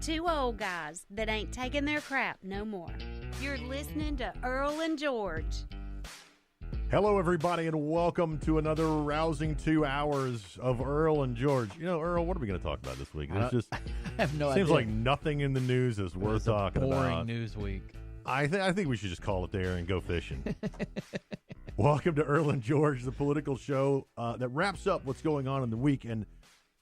Two old guys that ain't taking their crap no more. You're listening to Earl and George. Hello, everybody, and welcome to another rousing 2 hours of Earl and George. You know, Earl, what are we going to talk about this week? It's just I have no seems idea. like nothing in the news is worth talking boring about. news week. I think we should just call it there and go fishing. Welcome to Earl and George, the political show that wraps up what's going on in the week. And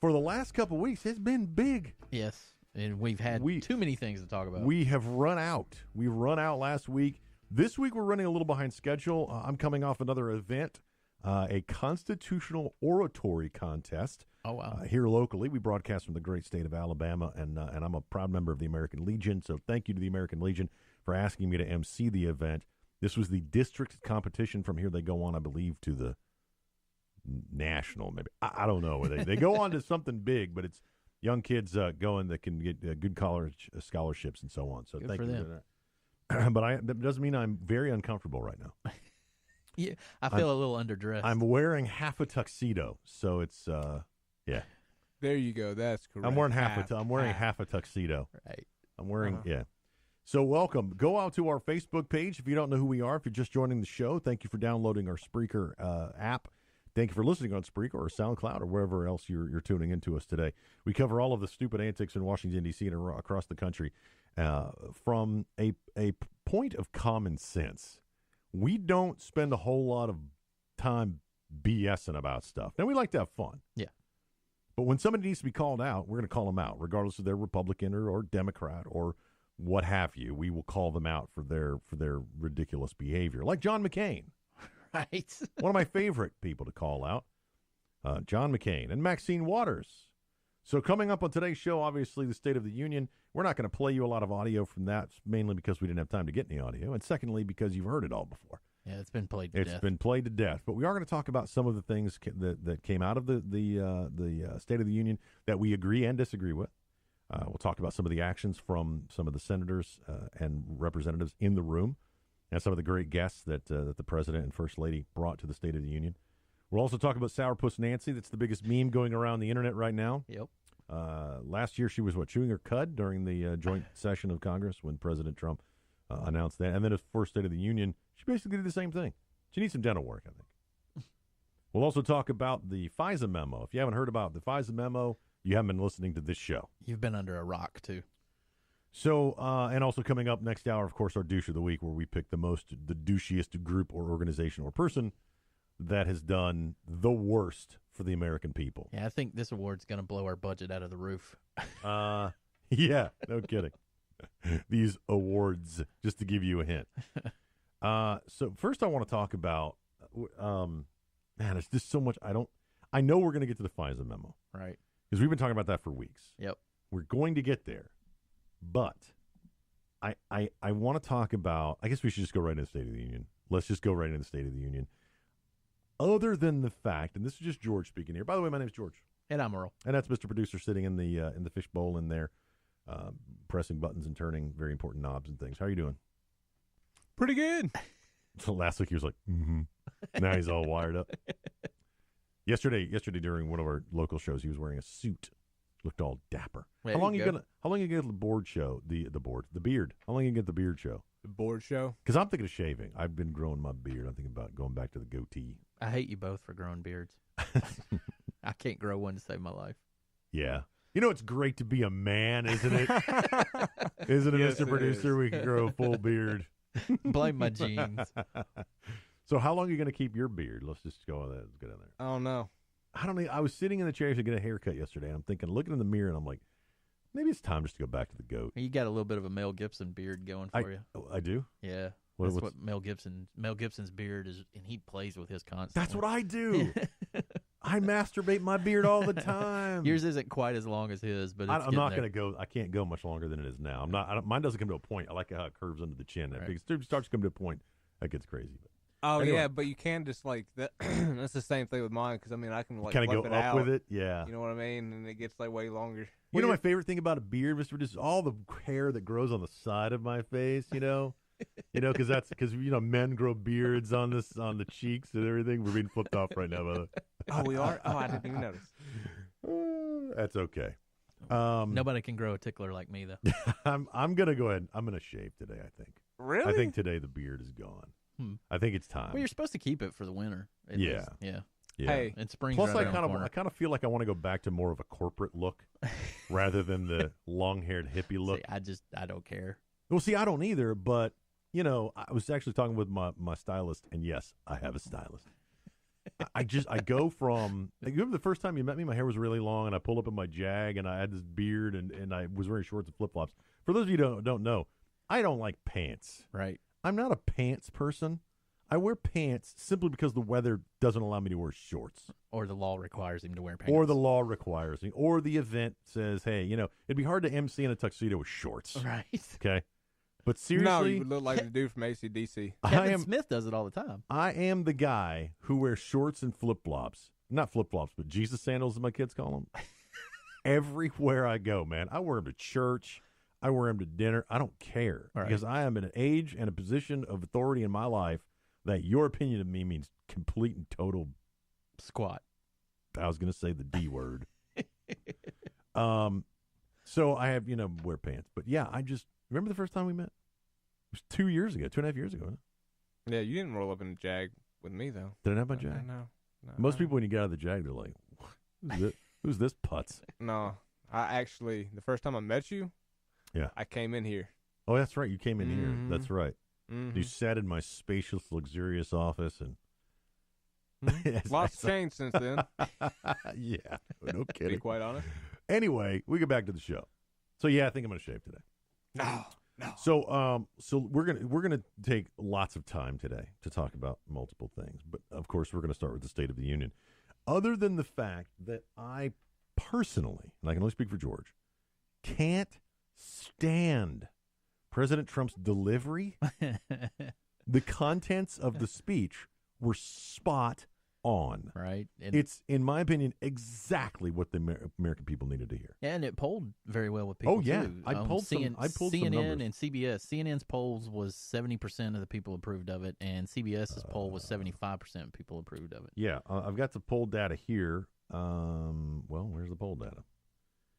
for the last couple of weeks, it's been big. Yes, and we've had too many things to talk about. We have run out. We run out last week. This week, we're running a little behind schedule. I'm coming off another event, a constitutional oratory contest. Oh, wow. Here locally. We broadcast from the great state of Alabama, and I'm a proud member of the American Legion, so thank you to the American Legion for asking me to MC the event. This was the district competition. From here, they go on, I believe, to the national, maybe. I don't know. They go on to something big, but it's young kids going that can get good college scholarships and so on. So Good thank for you them. for that. But that doesn't mean I'm very uncomfortable right now. Yeah, I feel a little underdressed. I'm wearing half a tuxedo, so it's yeah. There you go. That's correct. I'm wearing half a tuxedo. Right. I'm wearing yeah. So welcome. Go out to our Facebook page if you don't know who we are. If you're just joining the show, thank you for downloading our Spreaker app. Thank you for listening on Spreaker or SoundCloud or wherever else you're tuning into us today. We cover all of the stupid antics in Washington, D.C. and across the country from a point of common sense. We don't spend a whole lot of time BSing about stuff. Now, we like to have fun. Yeah. But when somebody needs to be called out, we're going to call them out, regardless of they're Republican or Democrat or what have you. We will call them out for their ridiculous behavior, like John McCain. Right. One of my favorite people to call out, John McCain and Maxine Waters. So coming up on today's show, obviously the State of the Union. We're not going to play you a lot of audio from that, mainly because we didn't have time to get any audio, and secondly because you've heard it all before. Yeah, it's been played to death. It's been played to death. But we are going to talk about some of the things that came out of the State of the Union that we agree and disagree with. We'll talk about some of the actions from some of the senators and representatives in the room, and some of the great guests that the President and First Lady brought to the State of the Union. We'll also talk about Sourpuss Nancy. That's the biggest meme going around the internet right now. Yep. Last year, she was, chewing her cud during the joint session of Congress when President Trump announced that. And then as first State of the Union, she basically did the same thing. She needs some dental work, I think. We'll also talk about the FISA memo. If you haven't heard about the FISA memo, you haven't been listening to this show. You've been under a rock, too. So, and also coming up next hour, of course, our douche of the week, where we pick the douchiest group or organization or person that has done the worst for the American people. Yeah, I think this award's going to blow our budget out of the roof. Yeah, no kidding. These awards, just to give you a hint. So first I want to talk about, man, it's just so much. I know we're going to get to the FISA memo. Right. Because we've been talking about that for weeks. Yep. We're going to get there. But I want to talk about, I guess we should just go right into the State of the Union. Let's just go right into the State of the Union. Other than the fact, and this is just George speaking here. By the way, my name's George. And I'm Earl. And that's Mr. Producer sitting in the fishbowl in there, pressing buttons and turning very important knobs and things. How are you doing? Pretty good. So last week he was like, Now he's all wired up. Yesterday during one of our local shows, he was wearing a suit. Looked all dapper. There How long you you go. get the board show? The beard. How long you get the beard show? The board show. Because I'm thinking of shaving. I've been growing my beard. I'm thinking about going back to the goatee. I hate you both for growing beards. I can't grow one to save my life. Yeah. You know, it's great to be a man, isn't it? Isn't it, Yes, Mr. it Producer? is. We can grow a full beard. Blame my genes. So how long are you going to keep your beard? Let's just go on that. Let's get in there. I don't know. I don't know. I was sitting in the chair to get a haircut yesterday, and I'm thinking, looking in the mirror, and I'm like, maybe it's time just to go back to the goat. You got a little bit of a Mel Gibson beard going for you. I do? Yeah. What's- That's what Mel Gibson's beard is, and he plays with his constantly. That's what I do. I masturbate my beard all the time. Yours isn't quite as long as his, but it's I'm not going to go. I can't go much longer than it is now. I'm not. Mine doesn't come to a point. I like how it curves under the chin. Right. If it starts to come to a point, that gets crazy. But Oh, Anyway. yeah, but you can just like that. That's the same thing with mine because I mean I can like kind of flip go it up out, with it. Yeah. You know what I mean? And it gets like way longer. You know my favorite thing about a beard, Mr. Producer, is all the hair that grows on the side of my face. Because men grow beards on the cheeks and everything. We're being flipped off right now, by the way. Oh, we are. Oh, I didn't even notice. That's okay. Nobody can grow a tickler like me, though. I'm gonna go ahead. I'm gonna shave today. I think. Really? I think today the beard is gone. I think it's time. Well, you're supposed to keep it for the winter. at Yeah. least. Yeah. Yeah. Hey, And spring's Plus, right I around the corner. kind of feel like I want to go back to more of a corporate look rather than the long-haired hippie look. See, I don't care. Well, see, I don't either, but I was actually talking with my stylist, and yes, I have a stylist. I go from, you remember the first time you met me, my hair was really long, and I pulled up in my Jag, and I had this beard, and I was wearing shorts and flip-flops. For those of you who don't know, I don't like pants. Right. I'm not a pants person. I wear pants simply because the weather doesn't allow me to wear shorts. Or the law requires him to wear pants. Or the law requires me. Or the event says, hey, it'd be hard to MC in a tuxedo with shorts. Right. Okay? But no, seriously, you would look like the dude from AC/DC. Kevin Smith does it all the time. I am the guy who wears shorts and flip-flops. Not flip-flops, but Jesus sandals, as my kids call them. Everywhere I go, man. I wear them to church. I wear them to dinner. I don't care. Right. Because I am in an age and a position of authority in my life that your opinion of me means complete and total. Squat. I was going to say the D word. So I have, wear pants. But yeah, remember the first time we met? It was 2 years ago, 2.5 years ago. Wasn't it? Yeah, you didn't roll up in a Jag with me, though. Did I have my Jag? No. Most people, when you get out of the Jag, they're like, who's this putz? No. I actually, the first time I met you, Yeah. I came in here. Oh, that's right. You came in here. Mhm. That's right. Mhm. You sat in my spacious, luxurious office, and Mhm. Lots changed since then, yeah, no to be kidding. quite honest. Anyway, we get back to the show. So yeah, I think I'm gonna shave today. No. So we're gonna take lots of time today to talk about multiple things, but of course we're gonna start with the State of the Union. Other than the fact that I personally, and I can only speak for George, can't stand President Trump's delivery. The contents of the speech were spot on. Right. And, It's, in my opinion, exactly what the American people needed to hear. and it polled very well with people, Oh, yeah. too. I pulled some CNN numbers. and CBS. CNN's polls was 70% of the people approved of it, and CBS's poll was 75% people approved of it. Yeah, I've got the poll data here. Well, where's the poll data?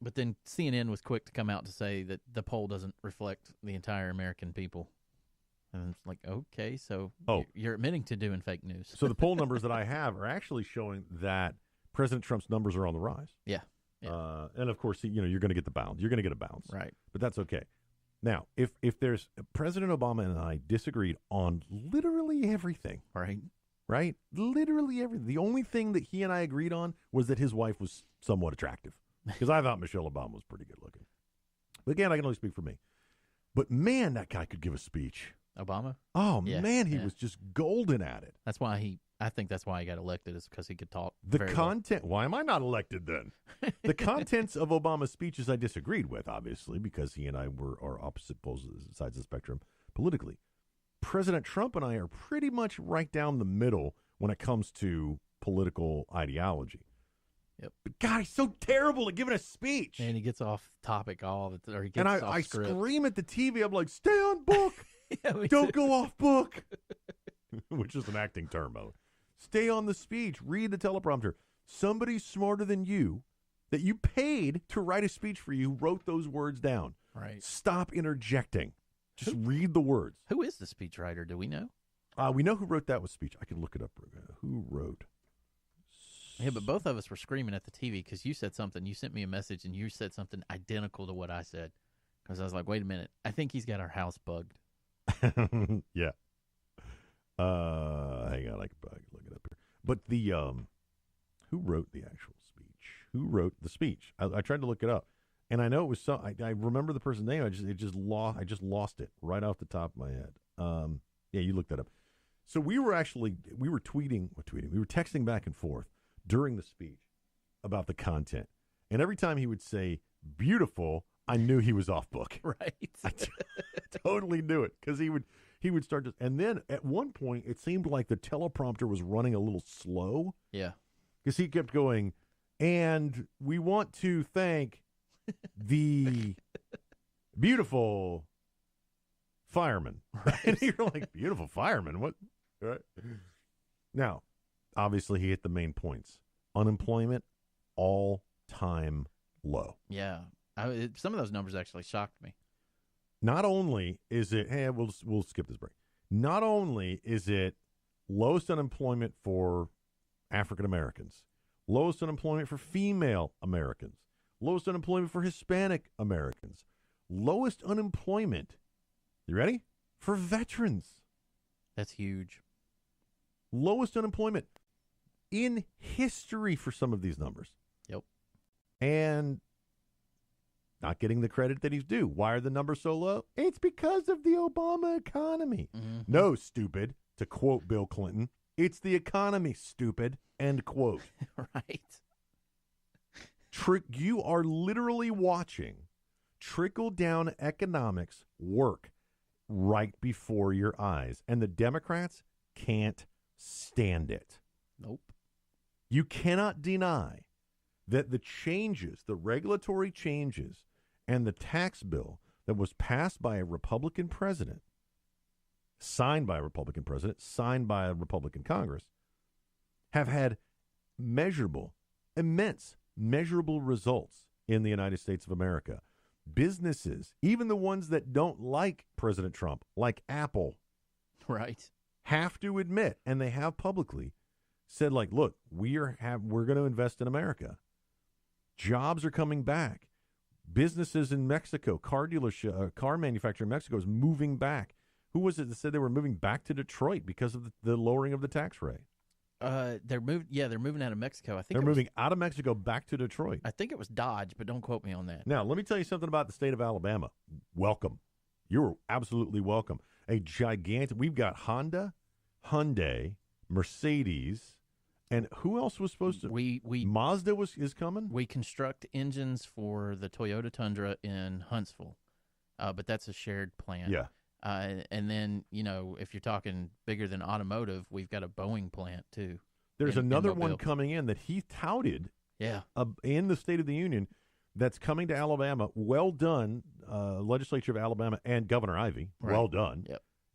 But then CNN was quick to come out to say that the poll doesn't reflect the entire American people. And it's like, okay, so you're admitting to doing fake news. So the poll numbers that I have are actually showing that President Trump's numbers are on the rise. Yeah. And of course, you're going to get the bounce. You're going to get a bounce. Right. But that's okay. Now, if there's President Obama and I disagreed on literally everything, right? Literally everything. The only thing that he and I agreed on was that his wife was somewhat attractive, because I thought Michelle Obama was pretty good looking. But again, I can only speak for me. But man, that guy could give a speech. Obama? Oh, Yeah, man, he yeah. was just golden at it. That's why I think that's why he got elected, is because he could talk The very content, why am I not elected then? The contents of Obama's speeches I disagreed with, obviously, because he and I are opposite sides of the spectrum politically. President Trump and I are pretty much right down the middle when it comes to political ideology. Yep. But God, he's so terrible at giving a speech. well. And he gets off topic or he gets And off I script. scream at the TV. I'm like, stay on book. Yeah, me Don't too. go off book. Which is an acting term, by the way. Stay on the speech. Read the teleprompter. Somebody smarter than you that you paid to write a speech for you wrote those words down. Right. Stop interjecting. Just read the words. Who is the speechwriter? Do we know? We know who wrote that with speech. I can look it up. Who wrote? Yeah, but both of us were screaming at the TV because you said something. You sent me a message and you said something identical to what I said. Because I was like, wait a minute. I think he's got our house bugged. Yeah. Hang on, I can look it up here. But the who wrote the actual speech? Who wrote the speech? I tried to look it up, and I know it was I remember the person's name. I just lost it right off the top of my head. Yeah, you looked that up. So we were tweeting. We were texting back and forth during the speech about the content, and every time he would say "beautiful," I knew he was off book. Right. I totally knew it, because he would start to, and then at one point it seemed like the teleprompter was running a little slow, Yeah. because he kept going, and we want to thank the beautiful firemen. Right? And you're like, beautiful firemen? What? Right. Now, obviously he hit the main points. Unemployment, all-time low. Yeah. Some of those numbers actually shocked me. Not only is it, we'll skip this break. Not only is it lowest unemployment for African Americans, lowest unemployment for female Americans, lowest unemployment for Hispanic Americans, lowest unemployment, you ready? For veterans. That's huge. Lowest unemployment in history for some of these numbers. Yep. And not getting the credit that he's due. Why are the numbers so low? It's because of the Obama economy. Mm-hmm. No, stupid. To quote Bill Clinton, it's the economy, stupid. End quote. Right. You are literally watching trickle-down economics work right before your eyes. And the Democrats can't stand it. Nope. You cannot deny that the changes, the regulatory changes, and the tax bill that was passed by a Republican president, signed by a Republican president, signed by a Republican Congress, have had immense, measurable results in the United States of America. Businesses, even the ones that don't like President Trump, like Apple, right, have to admit, and they have publicly said, like, look, we're going to invest in America. Jobs are coming back. Businesses in Mexico, car manufacturer in Mexico is moving back. Who was it that said they were moving back to Detroit because of the lowering of the tax rate? They're moving out of Mexico. I think they're moving out of Mexico back to Detroit. I think it was Dodge, but don't quote me on that. Now, let me tell you something about the state of Alabama. Welcome. You're absolutely welcome. We've got Honda, Hyundai, Mercedes, and who else was supposed to? Mazda is coming. We construct engines for the Toyota Tundra in Huntsville, but that's a shared plant. Yeah. And then, if you're talking bigger than automotive, we've got a Boeing plant too. There's another one coming in that he touted. Yeah. In the State of the Union, that's coming to Alabama. Well done, Legislature of Alabama and Governor Ivey. Right. Well done.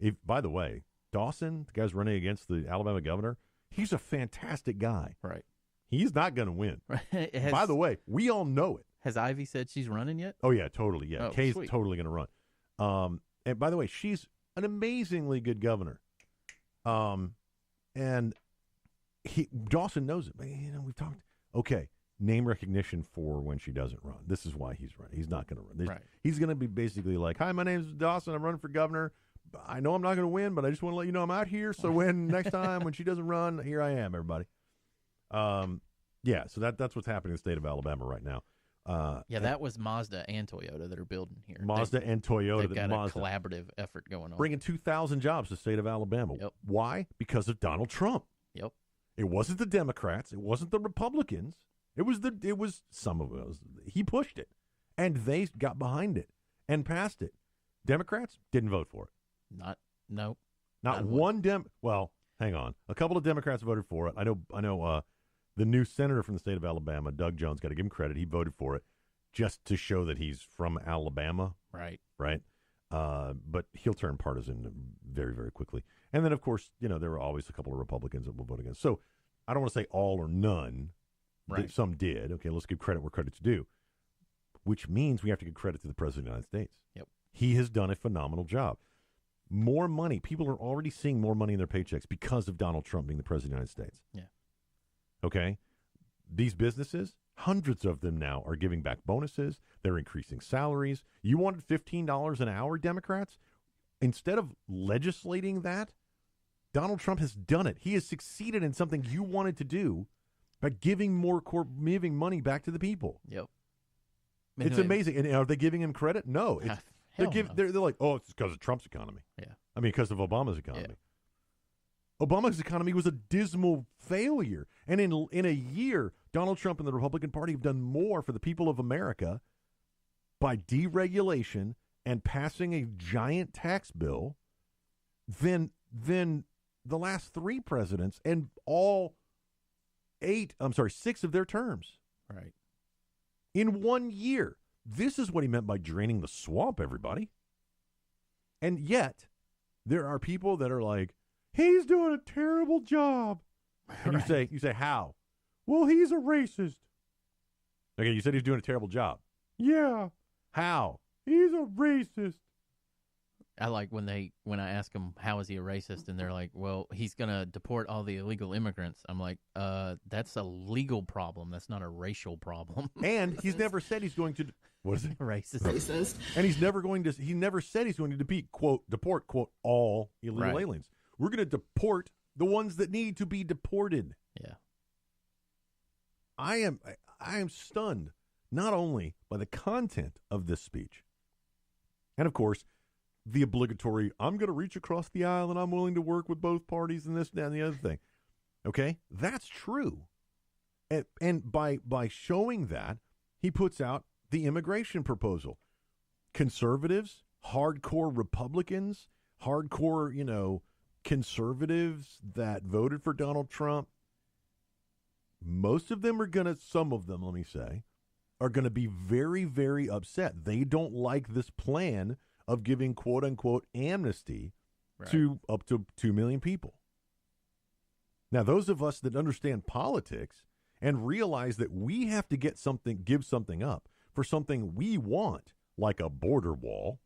Yep. By the way, Dawson, the guy's running against the Alabama governor, he's a fantastic guy. Right. He's not going to win. Right. By the way, we all know it. Has Ivy said she's running yet? Oh, yeah, totally. Yeah, oh, Kay's sweet. Totally going to run. And by the way, she's an amazingly good governor. And Dawson knows it. But, we've talked. Okay, name recognition for when she doesn't run. This is why he's running. He's not going to run. Right. He's going to be basically like, hi, my name's Dawson. I'm running for governor. I know I'm not going to win, but I just want to let you know I'm out here. So when next time when she doesn't run, here I am, everybody. Yeah, so that's what's happening in the state of Alabama right now. That was Mazda and Toyota that are building here. Mazda and Toyota. They've got a collaborative effort going on. Bringing 2,000 jobs to the state of Alabama. Yep. Why? Because of Donald Trump. Yep. It wasn't the Democrats. It wasn't the Republicans. It was some of us. He pushed it, and they got behind it and passed it. Democrats didn't vote for it. Not one Well, hang on. A couple of Democrats voted for it. I know. The new senator from the state of Alabama, Doug Jones, got to give him credit. He voted for it just to show that he's from Alabama. Right. Right. But he'll turn partisan very, very quickly. And then, of course, there were always a couple of Republicans that will vote against. So I don't want to say all or none. Right. Some did. Okay, let's give credit where credit's due, which means we have to give credit to the President of the United States. Yep. He has done a phenomenal job. More money. People are already seeing more money in their paychecks because of Donald Trump being the President of the United States. Yeah. Okay? These businesses, hundreds of them now are giving back bonuses. They're increasing salaries. You wanted $15 an hour, Democrats? Instead of legislating that, Donald Trump has done it. He has succeeded in something you wanted to do by giving giving money back to the people. Yep. It's amazing. And are they giving him credit? No. They're like, oh, it's because of Trump's economy. Yeah. I mean, because of Obama's economy. Yeah. Obama's economy was a dismal failure. And in a year, Donald Trump and the Republican Party have done more for the people of America by deregulation and passing a giant tax bill than the last three presidents and all 6 of their terms. Right. In 1 year. This is what he meant by draining the swamp, everybody. And yet, there are people that are like, he's doing a terrible job. And you say, how? Well, he's a racist. Okay, you said he's doing a terrible job. Yeah. How? He's a racist. I like when I ask them, how is he a racist? And they're like, well, he's going to deport all the illegal immigrants. I'm like, that's a legal problem. That's not a racial problem. And he's never said he's going to, what is it? Racist. And he never said he's going to deport, quote, all illegal aliens. We're going to deport the ones that need to be deported. Yeah. I am stunned, not only by the content of this speech, and of course, the obligatory, I'm going to reach across the aisle and I'm willing to work with both parties and this, that, and the other thing. Okay? That's true. And by showing that, he puts out the immigration proposal. Conservatives, hardcore Republicans, hardcore, conservatives that voted for Donald Trump, most of them some of them, let me say, are going to be very, very upset. They don't like this plan of giving quote-unquote amnesty to up to 2 million people. Now, those of us that understand politics and realize that we have to give something up for something we want, like a border wall,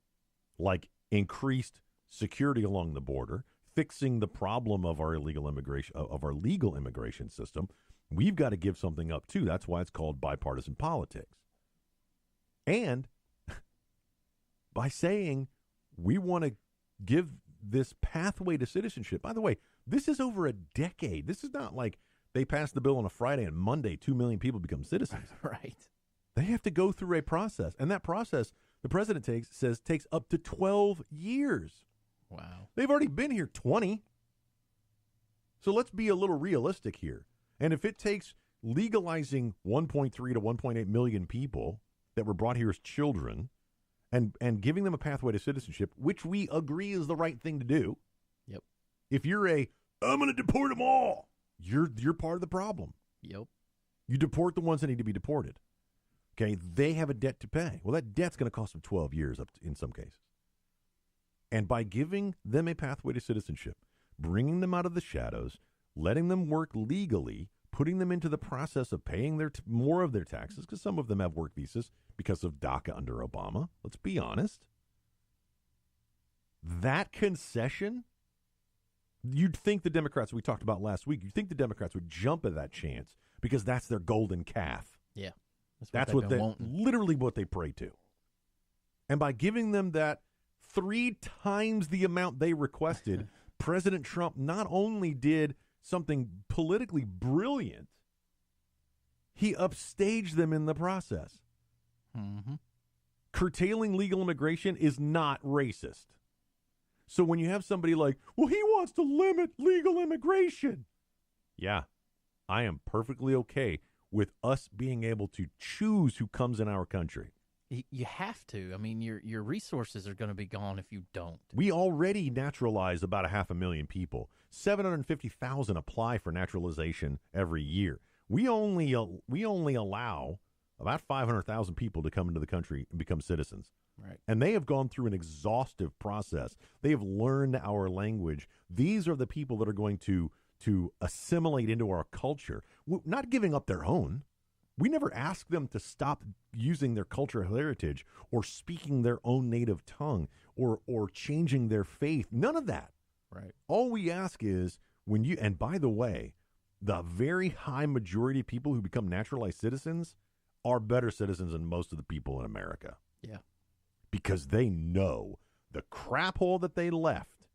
like increased security along the border, fixing the problem of our illegal immigration, of our legal immigration system, we've got to give something up too. That's why it's called bipartisan politics. And by saying we want to give this pathway to citizenship. By the way, this is over a decade. This is not like they passed the bill on a Friday and Monday 2 million people become citizens. Right. They have to go through a process. And that process, the president says takes up to 12 years. Wow. They've already been here 20. So let's be a little realistic here. And if it takes legalizing 1.3 to 1.8 million people that were brought here as children and giving them a pathway to citizenship, which we agree is the right thing to do. Yep. If you're I'm going to deport them all, you're part of the problem. Yep. You deport the ones that need to be deported. Okay, they have a debt to pay. Well, that debt's going to cost them 12 years in some cases. And by giving them a pathway to citizenship, bringing them out of the shadows, letting them work legally, putting them into the process of paying more of their taxes, because some of them have work visas because of DACA under Obama. Let's be honest. That concession, you'd think the Democrats, we talked about last week, you'd think the Democrats would jump at that chance because that's their golden calf. Yeah. That's what literally what they pray to. And by giving them that 3 times the amount they requested, President Trump not only did something politically brilliant, he upstaged them in the process. Mm-hmm. Curtailing legal immigration is not racist. So when you have somebody like, well, he wants to limit legal immigration. Yeah, I am perfectly okay with us being able to choose who comes in our country. You have to. I mean, your resources are going to be gone if you don't. We already naturalize about 500,000 people. 750,000 apply for naturalization every year. We only allow about 500,000 people to come into the country and become citizens. Right. And they have gone through an exhaustive process. They have learned our language. These are the people that are going to assimilate into our culture, not giving up their own. We never ask them to stop using their cultural heritage or speaking their own native tongue or changing their faith. None of that. Right. All we ask is and by the way, the very high majority of people who become naturalized citizens are better citizens than most of the people in America. Yeah. Because they know the crap hole that they left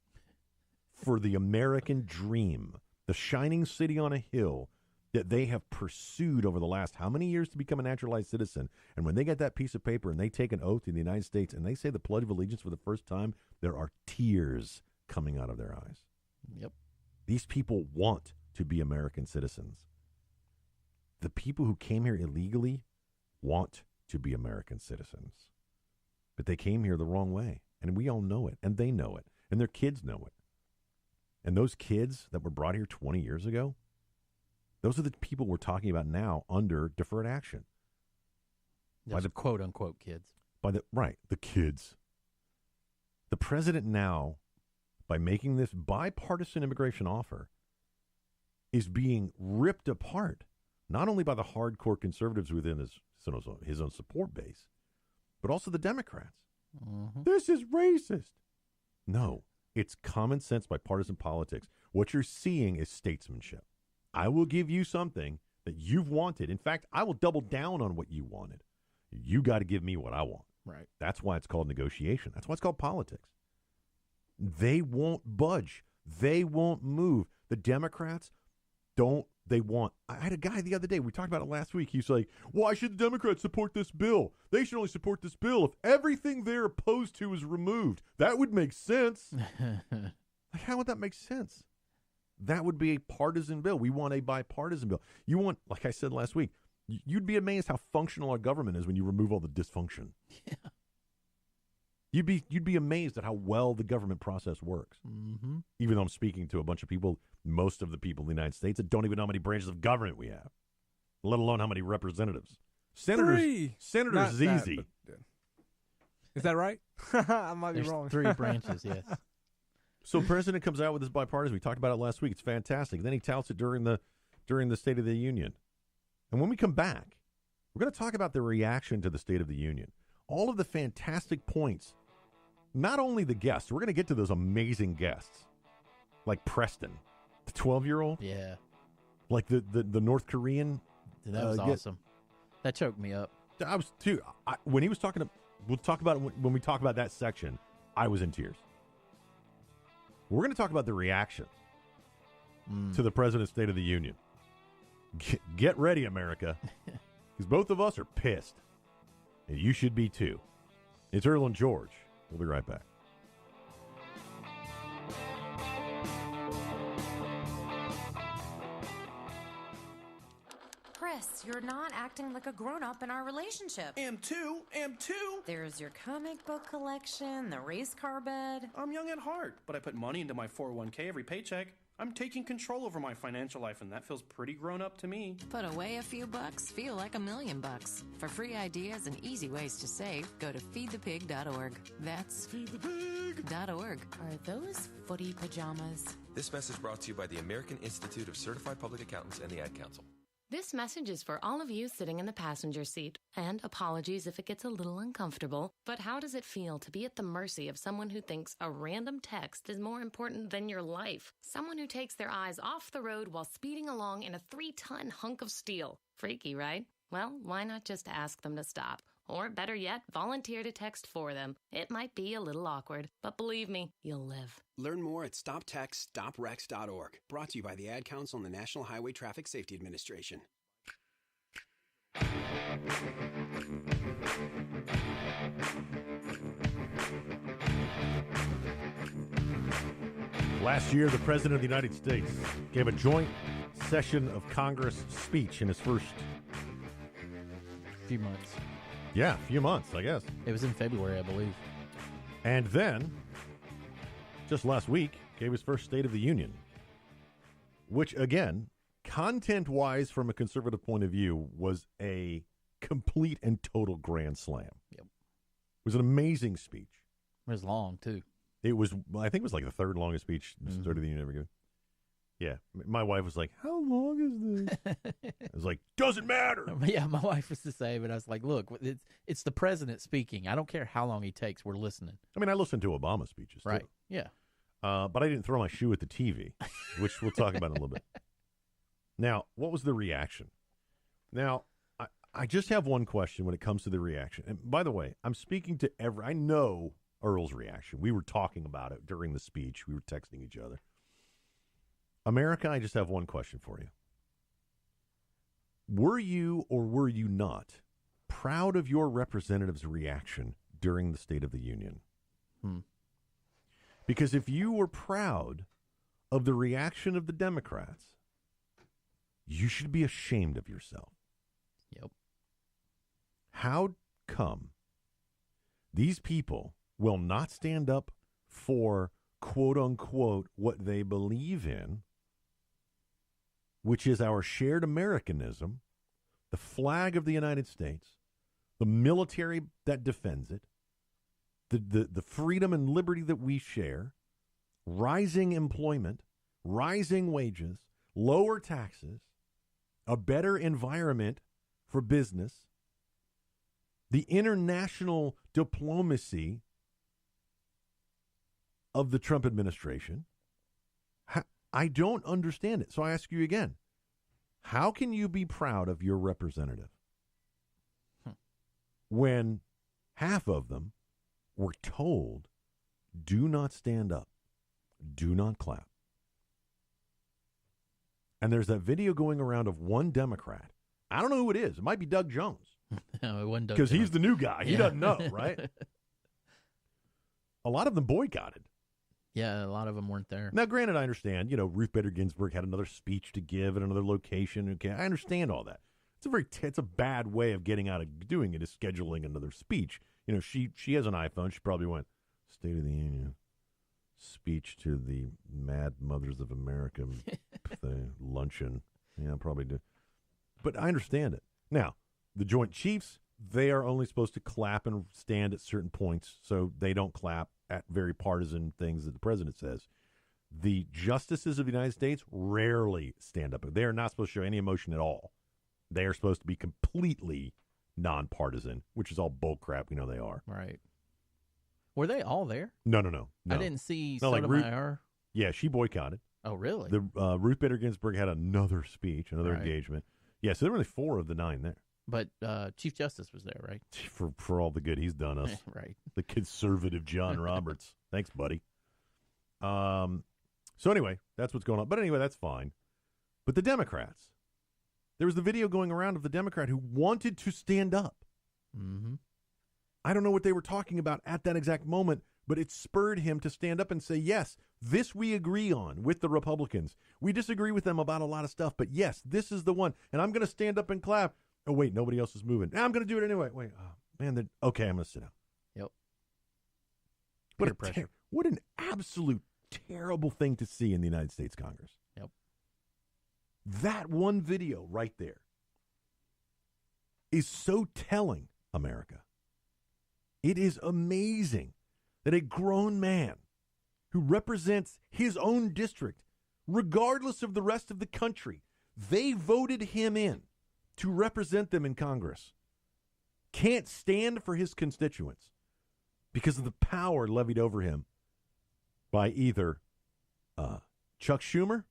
for the American dream, the shining city on a hill that they have pursued over the last how many years to become a naturalized citizen. And when they get that piece of paper and they take an oath in the United States and they say the Pledge of Allegiance for the first time, there are tears coming out of their eyes. Yep. These people want to be American citizens. The people who came here illegally want to be American citizens. But they came here the wrong way. And we all know it. And they know it. And their kids know it. And those kids that were brought here 20 years ago, those are the people we're talking about now under deferred action. By the quote-unquote kids. The kids. The president now, by making this bipartisan immigration offer, is being ripped apart, not only by the hardcore conservatives within his own support base, but also the Democrats. Mm-hmm. This is racist. No, it's common sense bipartisan politics. What you're seeing is statesmanship. I will give you something that you've wanted. In fact, I will double down on what you wanted. You got to give me what I want. Right. That's why it's called negotiation. That's why it's called politics. They won't budge. They won't move. The Democrats don't. They want. I had a guy the other day. We talked about it last week. He's like, why should the Democrats support this bill? They should only support this bill if everything they're opposed to is removed. That would make sense. Like, how would that make sense? That would be a partisan bill. We want a bipartisan bill. You want, like I said last week, you'd be amazed how functional our government is when you remove all the dysfunction. Yeah. You'd be amazed at how well the government process works. Mm-hmm. Even though I'm speaking to a bunch of people, most of the people in the United States that don't even know how many branches of government we have, let alone how many representatives. Senators Not is that, easy. but, is that right? I might be There's wrong. 3 branches, yes. So the president comes out with this bipartisan. We talked about it last week. It's fantastic. Then he touts it during the State of the Union. And when we come back, we're going to talk about the reaction to the State of the Union. All of the fantastic points. Not only the guests. We're going to get to those amazing guests. Like Preston, the 12-year-old. Yeah. Like the North Korean. Dude, that was awesome. That choked me up. I was too. When he was talking to, we'll talk about it when we talk about that section. I was in tears. We're going to talk about the reaction to the President's State of the Union. Get ready, America, because both of us are pissed, and you should be too. It's Earl and George. We'll be right back. Chris, you're not acting like a grown-up in our relationship. Am too. There's your comic book collection, the race car bed. I'm young at heart, but I put money into my 401k every paycheck. I'm taking control over my financial life, and that feels pretty grown up to me. Put away a few bucks, feel like $1 million. For free ideas and easy ways to save, go to feedthepig.org. That's feedthepig.org. Are those footy pajamas? This message brought to you by the American Institute of Certified Public Accountants and the Ad Council. This message is for all of you sitting in the passenger seat. And apologies if it gets a little uncomfortable, but how does it feel to be at the mercy of someone who thinks a random text is more important than your life? Someone who takes their eyes off the road while speeding along in a 3-ton hunk of steel. Freaky, right? Well, why not just ask them to stop? Or better yet, volunteer to text for them. It might be a little awkward, but believe me, you'll live. Learn more at stoptextstoprex.org. Brought to you by the Ad Council and the National Highway Traffic Safety Administration. Last year, the President of the United States gave a joint session of Congress speech in his first Few months. a few months, I guess. It was in February, I believe. And then, just last week, gave his first State of the Union, which, again, content-wise, from a conservative point of view, was a complete and total grand slam. Yep. It was an amazing speech. It was long, too. It was, I think it was like the third longest speech the State of the Union ever given. Yeah. My wife was like, how long is this? I was like, doesn't matter. Yeah, my wife was the same, but I was like, look, it's the president speaking. I don't care how long he takes. We're listening. I mean, I listened to Obama speeches, Right. too. Yeah. But I didn't throw my shoe at the TV, which we'll talk about in a little bit. Now, what was the reaction? Now, I just have one question when it comes to the reaction. And by the way, I'm speaking to I know Earl's reaction. We were talking about it during the speech. We were texting each other. America, I just have one question for you. Were you or were you not proud of your representative's reaction during the State of the Union? Because if you were proud of the reaction of the Democrats, you should be ashamed of yourself. Yep. How come these people will not stand up for, quote unquote, what they believe in, which is our shared Americanism, the flag of the United States, the military that defends it, the freedom and liberty that we share, rising employment, rising wages, lower taxes, a better environment for business, the international diplomacy of the Trump administration. I don't understand it. So I ask you again, how can you be proud of your representative when half of them were told, do not stand up, do not clap? And there's that video going around of one Democrat. I don't know who it is. It might be Doug Jones. No, it wasn't Doug because Jones. he's the new guy. He Yeah. doesn't know, right? A lot of them boycotted. Yeah, a lot of them weren't there. Now, granted, I understand, Ruth Bader Ginsburg had another speech to give at another location. Okay, I understand all that. It's a bad way of getting out of doing it, is scheduling another speech. She has an iPhone. She probably went, State of the Union, speech to the Mad Mothers of America, the luncheon. Yeah, probably do. But I understand it. Now, the Joint Chiefs, they are only supposed to clap and stand at certain points, so they don't clap at very partisan things that the president says. The justices of the United States rarely stand up. They are not supposed to show any emotion at all. They are supposed to be completely nonpartisan, which is all bullcrap. We know they are. Right. Were they all there? No. I didn't see No, like Sotomayor. Yeah, she boycotted. Oh, really? The Ruth Bader Ginsburg had another speech, another Right. engagement. Yeah, so there were only 4 of the 9 there. But Chief Justice was there, right? For all the good he's done us. Right. The conservative John Roberts. Thanks, buddy. So anyway, that's what's going on. But anyway, that's fine. But the Democrats, there was the video going around of the Democrat who wanted to stand up. Mm-hmm. I don't know what they were talking about at that exact moment, but it spurred him to stand up and say, yes, this we agree on with the Republicans. We disagree with them about a lot of stuff, but yes, this is the one. And I'm going to stand up and clap. Oh, wait, nobody else is moving. I'm going to do it anyway. Wait, man, okay, I'm going to sit down. Yep. What an absolute terrible thing to see in the United States Congress. Yep. That one video right there is so telling, America. It is amazing that a grown man who represents his own district, regardless of the rest of the country, they voted him in to represent them in Congress, can't stand for his constituents because of the power levied over him by either Chuck Schumer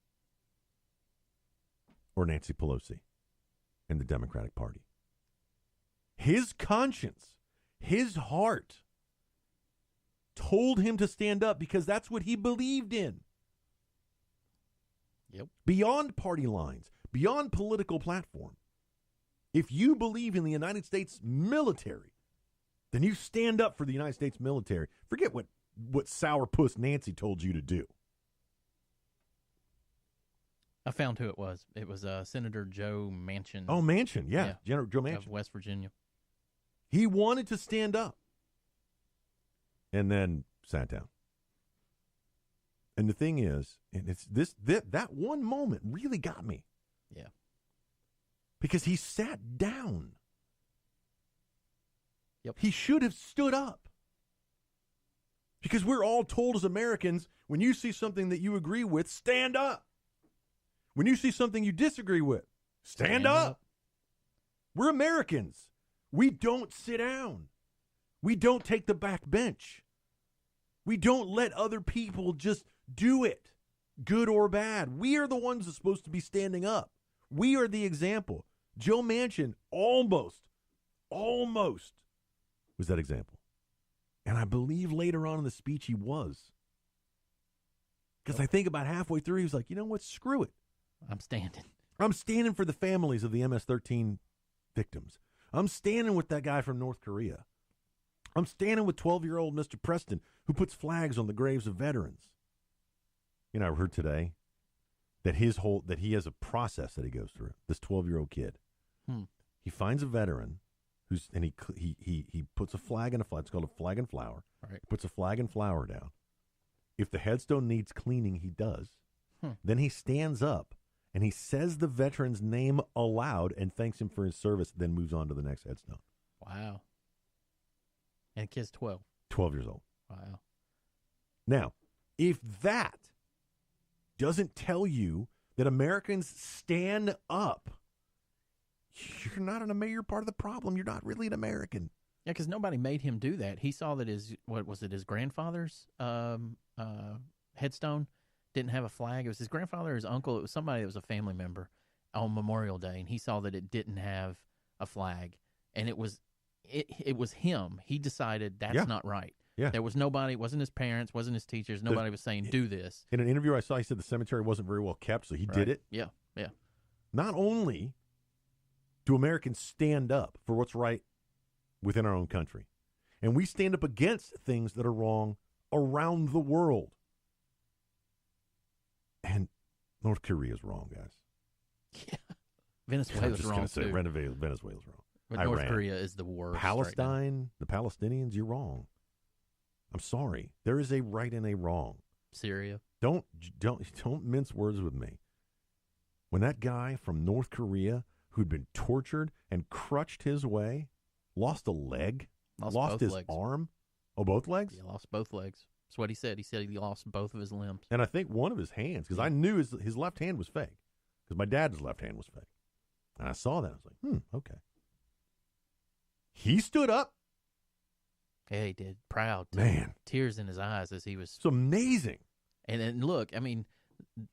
or Nancy Pelosi and the Democratic Party. His conscience, his heart told him to stand up because that's what he believed in. Yep. Beyond party lines, beyond political platform. If you believe in the United States military, then you stand up for the United States military. Forget what sourpuss Nancy told you to do. I found who it was. It was Senator Joe Manchin. Oh, Manchin, yeah. Joe Manchin. Of West Virginia. He wanted to stand up and then sat down. And the thing is, and it's that one moment really got me. Yeah. Because he sat down. Yep. He should have stood up. Because we're all told as Americans, when you see something that you agree with, stand up. When you see something you disagree with, stand up. We're Americans. We don't sit down. We don't take the back bench. We don't let other people just do it, good or bad. We are the ones that's supposed to be standing up. We are the example. Joe Manchin almost was that example. And I believe later on in the speech he was. Because I think about halfway through, he was like, you know what, screw it. I'm standing. I'm standing for the families of the MS-13 victims. I'm standing with that guy from North Korea. I'm standing with 12-year-old Mr. Preston, who puts flags on the graves of veterans. You know, I heard today that he has a process that he goes through. This 12-year-old kid, he finds a veteran and he puts a flag in a flag. It's called a flag and flower. Right. He puts a flag and flower down. If the headstone needs cleaning, he does. Then he stands up and he says the veteran's name aloud and thanks him for his service. Then moves on to the next headstone. Wow. And the kid's 12. 12 years old. Wow. Now, if that doesn't tell you that Americans stand up, you're not you're part of the problem. You're not really an American. Yeah, because nobody made him do that. He saw that his grandfather's headstone didn't have a flag. It was his grandfather or his uncle. It was somebody that was a family member on Memorial Day, and he saw that it didn't have a flag, and it was him. He decided that's not right. Yeah. There was nobody. It wasn't his parents. Wasn't his teachers. Nobody was saying do this. In an interview I saw, he said the cemetery wasn't very well kept, so he did it. Yeah. Yeah. Not only do Americans stand up for what's right within our own country, and we stand up against things that are wrong around the world. And North Korea is wrong, guys. Yeah. Venezuela's wrong, too. Venezuela's wrong. But Iran. North Korea is the worst. Palestine, the Palestinians, you're wrong. I'm sorry. There is a right and a wrong. Syria. Don't mince words with me. When that guy from North Korea who'd been tortured and crutched his way, lost a leg, lost his arm. Oh, both legs? He lost both legs. That's what he said. He said he lost both of his limbs. And I think one of his hands, because I knew his left hand was fake, because my dad's left hand was fake. And I saw that. I was like, okay. He stood up. Yeah, he did. Proud. Too. Man. Tears in his eyes as he was. It's amazing. And then look, I mean,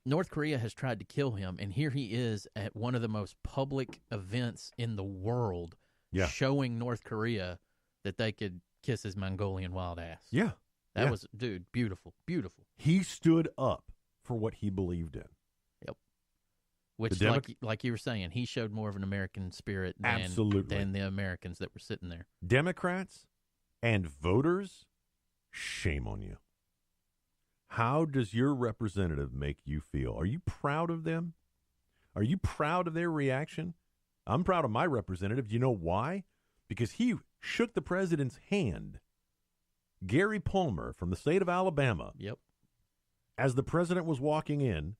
North Korea has tried to kill him, and here he is at one of the most public events in the world, showing North Korea that they could kiss his Mongolian wild ass. Yeah. That was, dude, beautiful, beautiful. He stood up for what he believed in. Yep. Which, like you were saying, he showed more of an American spirit than the Americans that were sitting there. Democrats and voters, shame on you. How does your representative make you feel? Are you proud of them? Are you proud of their reaction? I'm proud of my representative. You know why? Because he shook the president's hand. Gary Palmer from the state of Alabama, as the president was walking in,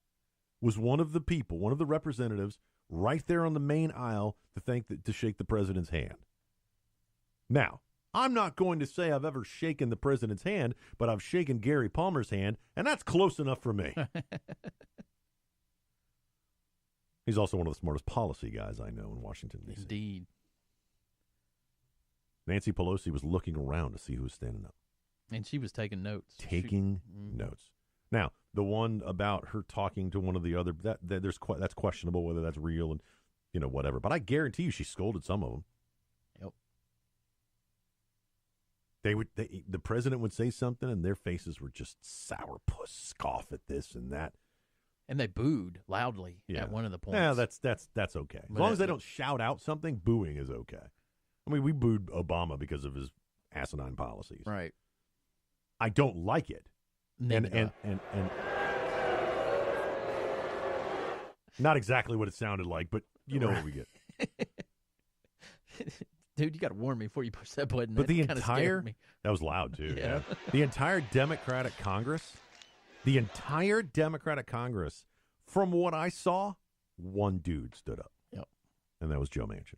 was one of the people, one of the representatives, right there on the main aisle to shake the president's hand. Now, I'm not going to say I've ever shaken the president's hand, but I've shaken Gary Palmer's hand, and that's close enough for me. He's also one of the smartest policy guys I know in Washington, D.C. Indeed. Nancy Pelosi was looking around to see who was standing up. And she was taking notes. Taking notes. Now, the one about her talking to one of the other, that's questionable whether that's real and, whatever. But I guarantee you she scolded some of them. Yep. The president would say something and their faces were just sourpuss, scoff at this and that. And they booed loudly at one of the points. Yeah, that's okay. As long as they don't shout out something, booing is okay. I mean, we booed Obama because of his asinine policies. Right. I don't like it. And not exactly what it sounded like, but you know what we get. Dude, you got to warn me before you push that button. But that that was loud too. Yeah. The entire Democratic Congress, from what I saw, one dude stood up. Yep. And that was Joe Manchin.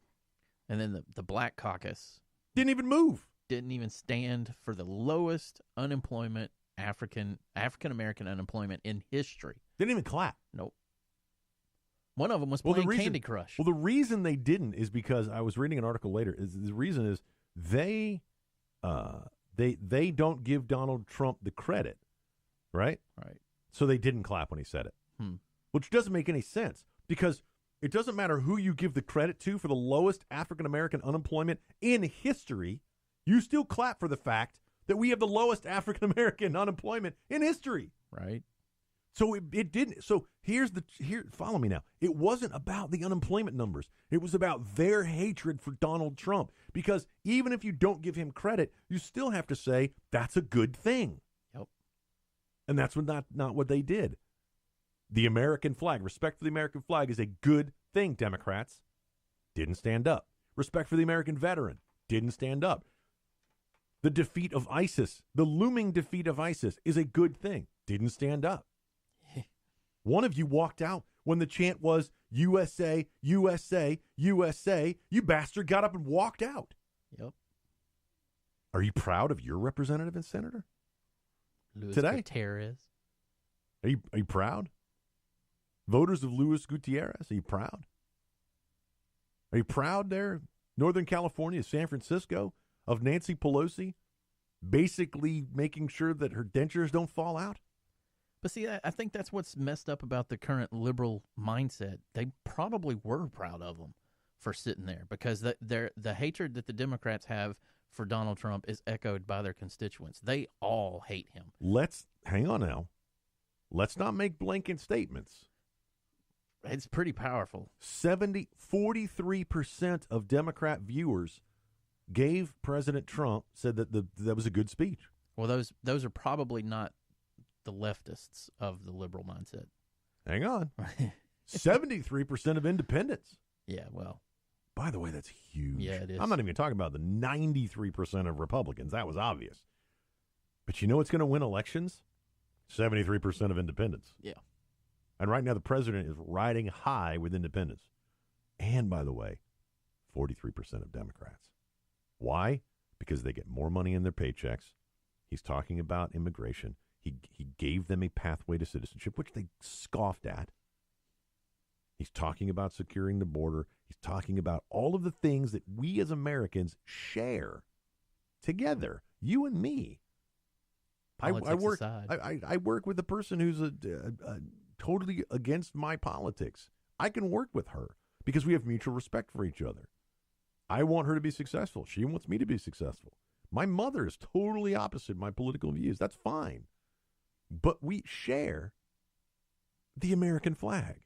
And then the Black Caucus didn't even move. Didn't even stand for the lowest unemployment, African American unemployment in history. Didn't even clap. Nope. One of them was playing Candy Crush. Well, the reason they didn't is because I was reading an article later. The reason is they don't give Donald Trump the credit, right? Right. So they didn't clap when he said it, which doesn't make any sense because it doesn't matter who you give the credit to for the lowest African American unemployment in history. You still clap for the fact that we have the lowest African American unemployment in history. Right. So it didn't. So follow me now. It wasn't about the unemployment numbers. It was about their hatred for Donald Trump. Because even if you don't give him credit, you still have to say that's a good thing. Yep. And that's not what they did. The American flag, respect for the American flag is a good thing, Democrats. Didn't stand up. Respect for the American veteran. Didn't stand up. The defeat of ISIS, the looming defeat of ISIS, is a good thing. Didn't stand up. One of you walked out when the chant was USA, USA, USA. You bastard got up and walked out. Yep. Are you proud of your representative and senator Luis today? Gutierrez. Are you proud? Voters of Luis Gutierrez, are you proud? Are you proud there, Northern California, San Francisco, of Nancy Pelosi basically making sure that her dentures don't fall out? But see, I think that's what's messed up about the current liberal mindset. They probably were proud of them for sitting there, because the hatred that the Democrats have for Donald Trump is echoed by their constituents. They all hate him. Hang on now. Let's not make blanket statements. It's pretty powerful. 43% of Democrat viewers gave President Trump, said that that was a good speech. Well, those are probably not the leftists of the liberal mindset. Hang on. 73% of independents. Yeah, well. By the way, that's huge. Yeah, it is. I'm not even talking about the 93% of Republicans. That was obvious. But you know what's going to win elections? 73% of independents. Yeah. And right now the president is riding high with independents. And by the way, 43% of Democrats. Why? Because they get more money in their paychecks. He's talking about immigration. He gave them a pathway to citizenship, which they scoffed at. He's talking about securing the border. He's talking about all of the things that we as Americans share together, you and me. I work with a person who's totally against my politics. I can work with her because we have mutual respect for each other. I want her to be successful. She wants me to be successful. My mother is totally opposite my political views. That's fine. But we share the American flag.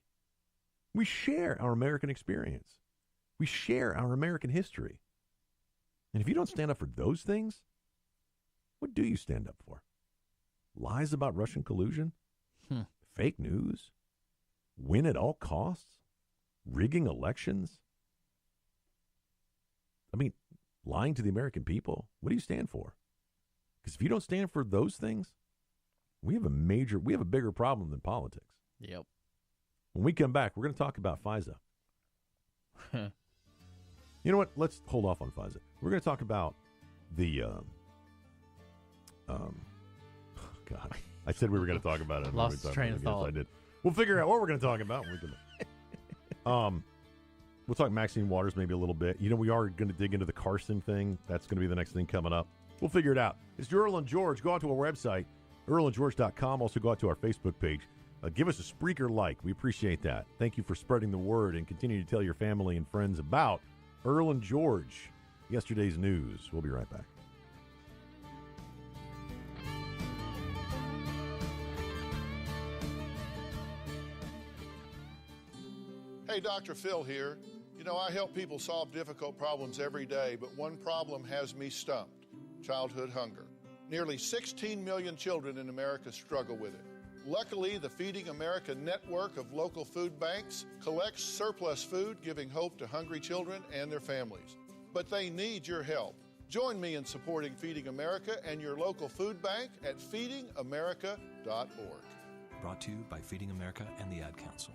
We share our American experience. We share our American history. And if you don't stand up for those things, what do you stand up for? Lies about Russian collusion? Fake news? Win at all costs? Rigging elections? I mean, lying to the American people? What do you stand for? Because if you don't stand for those things, we have a bigger problem than politics. Yep. When we come back, we're going to talk about FISA. You know what? Let's hold off on FISA. We're going to talk about the God, I said we were going to talk about it. Lost train of thought. I did. We'll figure out what we're going to talk about when we come back. We'll talk Maxine Waters maybe a little bit. You know, we are going to dig into the Carson thing. That's going to be the next thing coming up. We'll figure it out. It's Earl and George. Go out to our website, earlandgeorge.com. Also go out to our Facebook page. Give us a Spreaker like. We appreciate that. Thank you for spreading the word and continue to tell your family and friends about Earl and George, yesterday's news. We'll be right back. Hey, Dr. Phil here. You know, I help people solve difficult problems every day, but one problem has me stumped: childhood hunger. Nearly 16 million children in America struggle with it. Luckily, the Feeding America network of local food banks collects surplus food, giving hope to hungry children and their families. But they need your help. Join me in supporting Feeding America and your local food bank at feedingamerica.org. Brought to you by Feeding America and the Ad Council.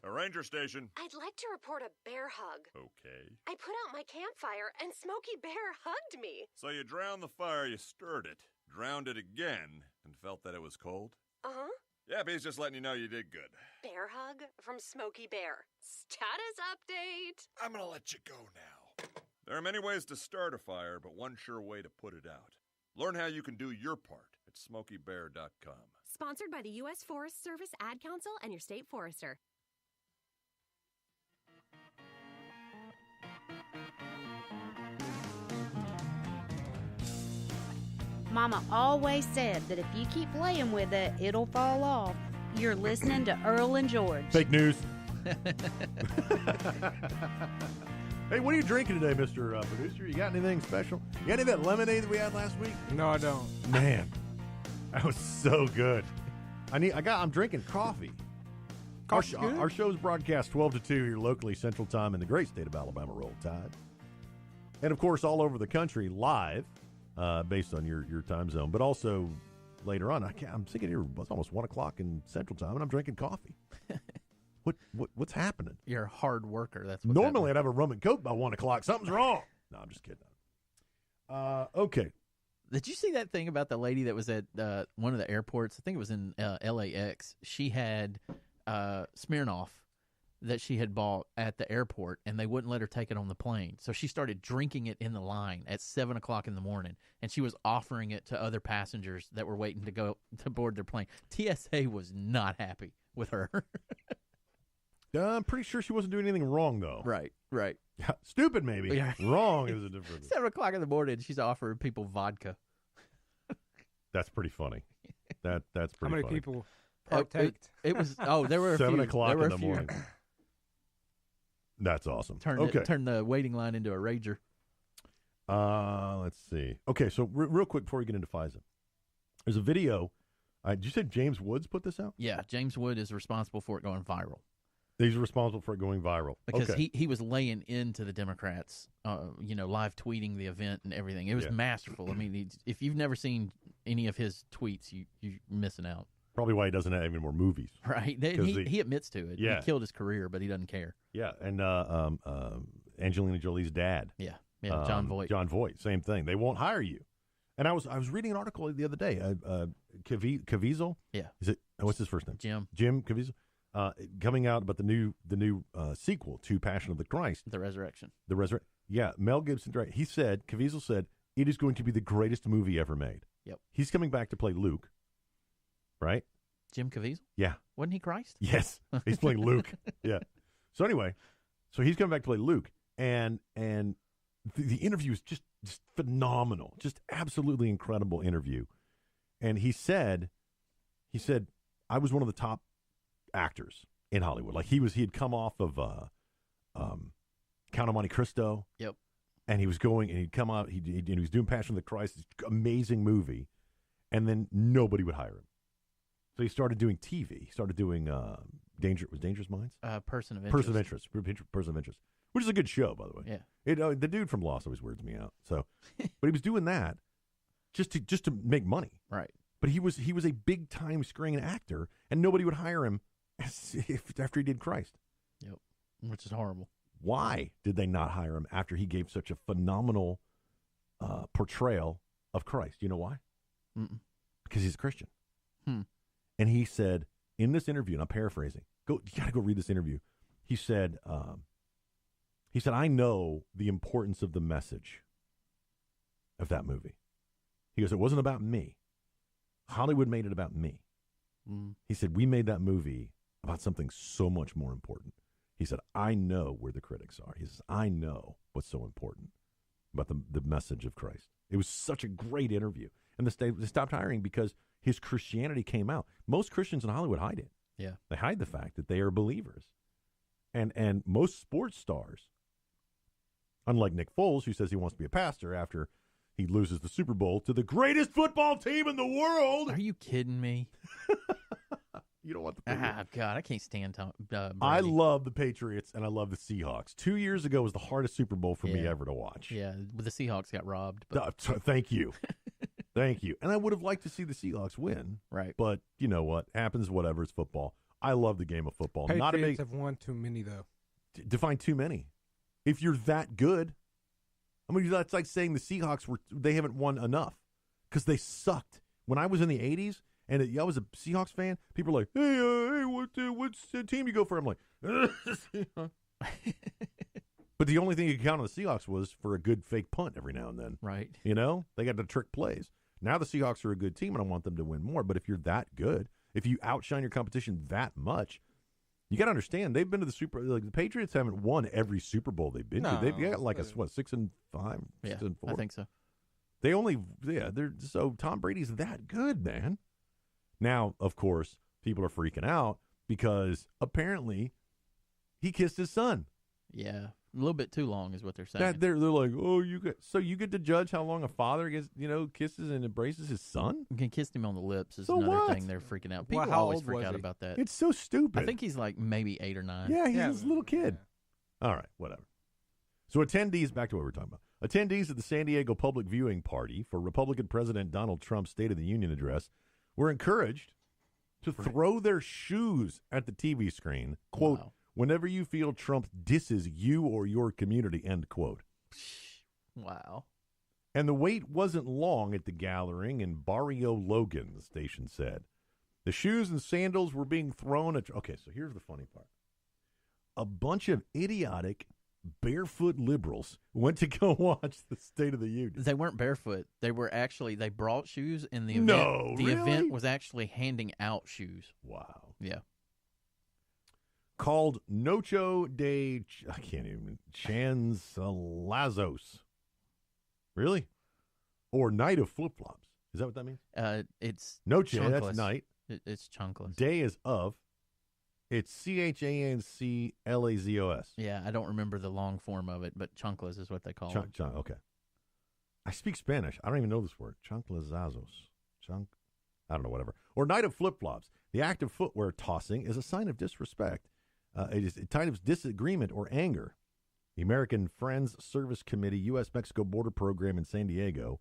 A ranger station. I'd like to report a bear hug. Okay. I put out my campfire and Smokey Bear hugged me. So you drowned the fire, you stirred it, drowned it again, and felt that it was cold? Uh-huh. Yeah, but he's just letting you know you did good. Bear hug from Smokey Bear. Status update. I'm gonna let you go now. There are many ways to start a fire, but one sure way to put it out. Learn how you can do your part at SmokeyBear.com. Sponsored by the U.S. Forest Service, Ad Council, and your state forester. Mama always said that if you keep playing with it, it'll fall off. You're listening to Earl and George. Fake news. Hey, what are you drinking today, Mr. Producer? You got anything special? You got any of that lemonade that we had last week? No, I don't. Man, that was so good. I'm drinking coffee. Our show's broadcast 12 to 2 here locally, Central Time in the great state of Alabama. Roll Tide. And, of course, all over the country, live, based on your time zone. But also later on, I'm thinking here, it's almost 1 o'clock in Central Time, and I'm drinking coffee. What's happening? You're a hard worker. That's what's Normally happening. I'd have a rum and coke by 1 o'clock. Something's wrong. No, I'm just kidding. Okay. Did you see that thing about the lady that was at one of the airports? I think it was in LAX. She had Smirnoff that she had bought at the airport, and they wouldn't let her take it on the plane. So she started drinking it in the line at 7 o'clock in the morning, and she was offering it to other passengers that were waiting to go to board their plane. TSA was not happy with her. I'm pretty sure she wasn't doing anything wrong, though. Right. Stupid, maybe. Yeah. Wrong is a difference. 7 o'clock in the morning, she's offering people vodka. That's pretty funny. That's pretty funny. How many people It partaked? was, there were a 7 few. o'clock There were in a the few. morning. That's awesome. Turn the waiting line into a rager. Let's see. Okay, so real quick before we get into FISA, there's a video. Did you say James Woods put this out? Yeah, James Wood is responsible for it going viral. He's responsible for it going viral. Because okay. he was laying into the Democrats, live tweeting the event and everything. It was masterful. I mean, if you've never seen any of his tweets, you're missing out. Probably why he doesn't have any more movies. Right. He admits to it. Yeah. He killed his career, but he doesn't care. Yeah, and Angelina Jolie's dad. Yeah, John Voight. John Voight, same thing. They won't hire you. And I was reading an article the other day. Caviezel. Yeah. Is it? What's his first name? Jim Caviezel. Coming out about the new sequel to Passion of the Christ. The Resurrection. Yeah, Mel Gibson. Caviezel said, it is going to be the greatest movie ever made. Yep. He's coming back to play Luke. Right? Jim Caviezel? Yeah. Wasn't he Christ? Yes. He's playing Luke. Yeah. So anyway, he's coming back to play Luke, and the interview is just phenomenal, just absolutely incredible interview. And he said, I was one of the top actors in Hollywood. Like he had come off of Count of Monte Cristo. Yep. And he was going, and he'd come out, and he was doing Passion of the Christ, this amazing movie, and then nobody would hire him. So he started doing TV. He started doing Dangerous Minds? Person of Interest, which is a good show, by the way. Yeah. The dude from Lost always weirds me out. So, but he was doing that just to make money. Right. But he was a big time screen actor, and nobody would hire him after he did Christ. Yep. Which is horrible. Why did they not hire him after he gave such a phenomenal portrayal of Christ? You know why? Mm-mm. Because he's a Christian. Hmm. And he said in this interview, and I'm paraphrasing. You got to go read this interview. He said, I know the importance of the message of that movie. He goes, it wasn't about me. Hollywood made it about me. Mm. He said, we made that movie about something so much more important. He said, I know where the critics are. He says, I know what's so important about the message of Christ. It was such a great interview. And they stopped hiring because his Christianity came out. Most Christians in Hollywood hide it. Yeah. They hide the fact that they are believers. And most sports stars, unlike Nick Foles, who says he wants to be a pastor after he loses the Super Bowl to the greatest football team in the world. Are you kidding me? You don't want the Patriots. God, I can't stand Tom Brady. I love the Patriots, and I love the Seahawks. 2 years ago was the hardest Super Bowl for me ever to watch. Yeah, the Seahawks got robbed. But... Thank you. Thank you. And I would have liked to see the Seahawks win. Right. But you know what? Happens, whatever. It's football. I love the game of football. Patriots have won too many, though. Define too many. If you're that good, I mean, that's like saying the Seahawks they haven't won enough because they sucked. When I was in the 80s and I was a Seahawks fan, people were like, hey, what's the team you go for? I'm like, but the only thing you could count on the Seahawks was for a good fake punt every now and then. Right. You know, they got the trick plays. Now the Seahawks are a good team, and I want them to win more. But if you're that good, if you outshine your competition that much, you got to understand they've been to the Patriots haven't won every Super Bowl they've been to. They've got like 6-5, 6-4. I think so. So Tom Brady's that good, man. Now, of course, people are freaking out because apparently he kissed his son. Yeah, a little bit too long is what they're saying. They're like, oh, you get to judge how long a father gets, kisses and embraces his son. You can kiss him on the lips is so another thing they're freaking out. People always freak out about that. It's so stupid. I think he's like maybe 8 or 9. Yeah, he's a little kid. Yeah. All right, whatever. So attendees, back to what we were talking about. Attendees at the San Diego public viewing party for Republican President Donald Trump's State of the Union address were encouraged to throw their shoes at the TV screen, quote, whenever you feel Trump disses you or your community, end quote. Wow. And the wait wasn't long at the gathering in Barrio Logan, the station said. The shoes and sandals were being thrown at... Okay, so here's the funny part. a bunch of idiotic barefoot liberals went to go watch the State of the Union. They weren't barefoot. They brought shoes, and the event, No, the really? event was actually handing out shoes. Wow. Yeah. Called Noche de Chanzalazos. Really? Or Night of Flip-Flops. Is that what that means? It's Noche, chunkless. that's night. It's chunkless. Day is of. It's CHANCLAZOS. Yeah, I don't remember the long form of it, but chunkless is what they call it. Okay. I speak Spanish. I don't even know this word. Chanclazazos. I don't know, whatever. Or Night of Flip-Flops. The act of footwear tossing is a sign of disrespect. It is a time of disagreement or anger. The American Friends Service Committee, U.S.-Mexico Border Program in San Diego.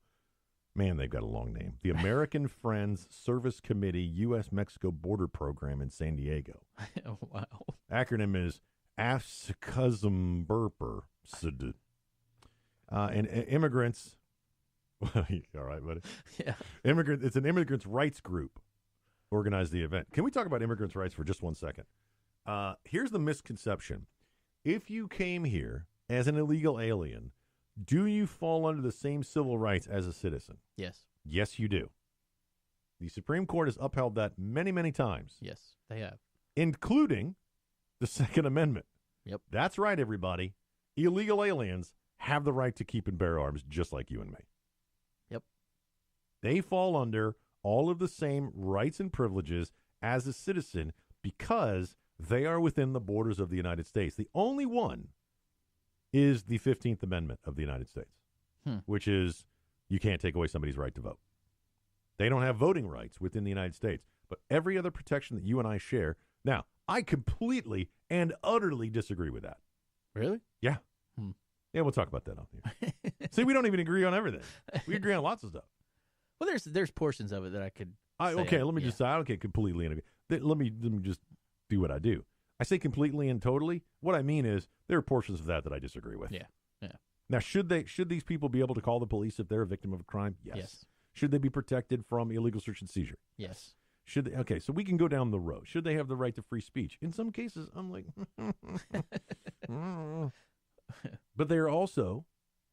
Man, they've got a long name. The American Friends Service Committee, U.S.-Mexico Border Program in San Diego. Wow. Acronym is AFSCMBURPER. And immigrants. All right, buddy. Yeah. It's an immigrants' rights group organized the event. Can we talk about immigrants' rights for just 1 second? Here's the misconception. If you came here as an illegal alien, do you fall under the same civil rights as a citizen? Yes. Yes, you do. The Supreme Court has upheld that many, many times. Yes, they have. Including the Second Amendment. Yep. That's right, everybody. Illegal aliens have the right to keep and bear arms just like you and me. Yep. They fall under all of the same rights and privileges as a citizen because they are within the borders of the United States. The only one is the 15th Amendment of the United States, which is you can't take away somebody's right to vote. They don't have voting rights within the United States, but every other protection that you and I share. Now, I completely and utterly disagree with that. Really? Yeah. Yeah, we'll talk about that on here. See, we don't even agree on everything. We agree on lots of stuff. Well, there's portions of it that I could say. Okay, let me just say, I don't get completely and let me just do what I do. I say completely and totally. What I mean is there are portions of that I disagree with. Yeah. Now, should these people be able to call the police if they're a victim of a crime? Yes. Should they be protected from illegal search and seizure? Yes. Should they? Okay, so we can go down the road. Should they have the right to free speech? In some cases, I'm like, but they are also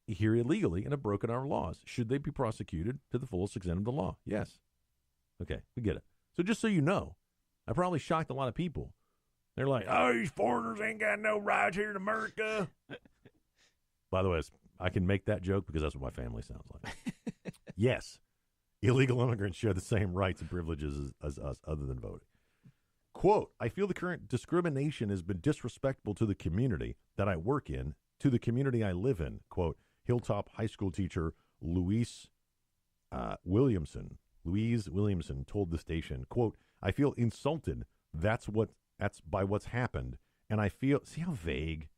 here illegally and have broken our laws. Should they be prosecuted to the fullest extent of the law? Yes. Okay, we get it. So just so you know, I probably shocked a lot of people. They're like, oh, these foreigners ain't got no rights here in America. By the way, I can make that joke because that's what my family sounds like. Yes, illegal immigrants share the same rights and privileges as us other than voting. Quote, I feel the current discrimination has been disrespectful to the community that I work in, to the community I live in. Quote, Hilltop High School teacher Louise Williamson told the station, quote, I feel insulted. That's by what's happened. And I feel, see how vague?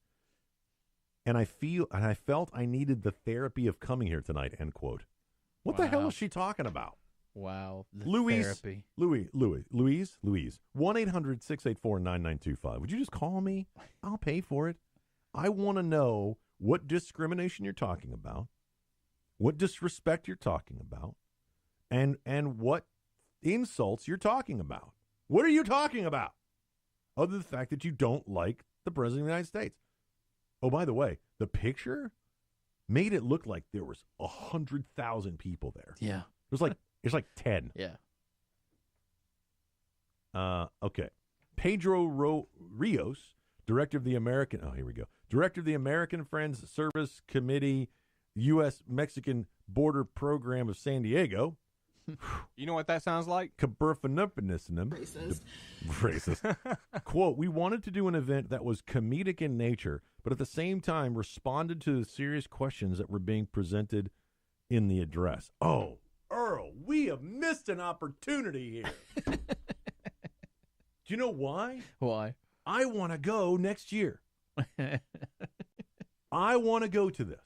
And I felt I needed the therapy of coming here tonight, end quote. What the hell is she talking about? Wow. Therapy. Louise. 1-800-684-9925. Would you just call me? I'll pay for it. I want to know what discrimination you're talking about, what disrespect you're talking about, and what insults you're talking about. What are you talking about? Other than the fact that you don't like the President of the United States. Oh, by the way, the picture made it look like there was 100,000 people there. Yeah. It's like 10. Yeah. Okay. Pedro Rios, director of the American Friends Service Committee, U.S.-Mexican Border Program of San Diego. You know what that sounds like? Racist. Quote, we wanted to do an event that was comedic in nature, but at the same time responded to the serious questions that were being presented in the address. Oh, Earl, we have missed an opportunity here. Do you know why? Why? I want to go next year. I want to go to this.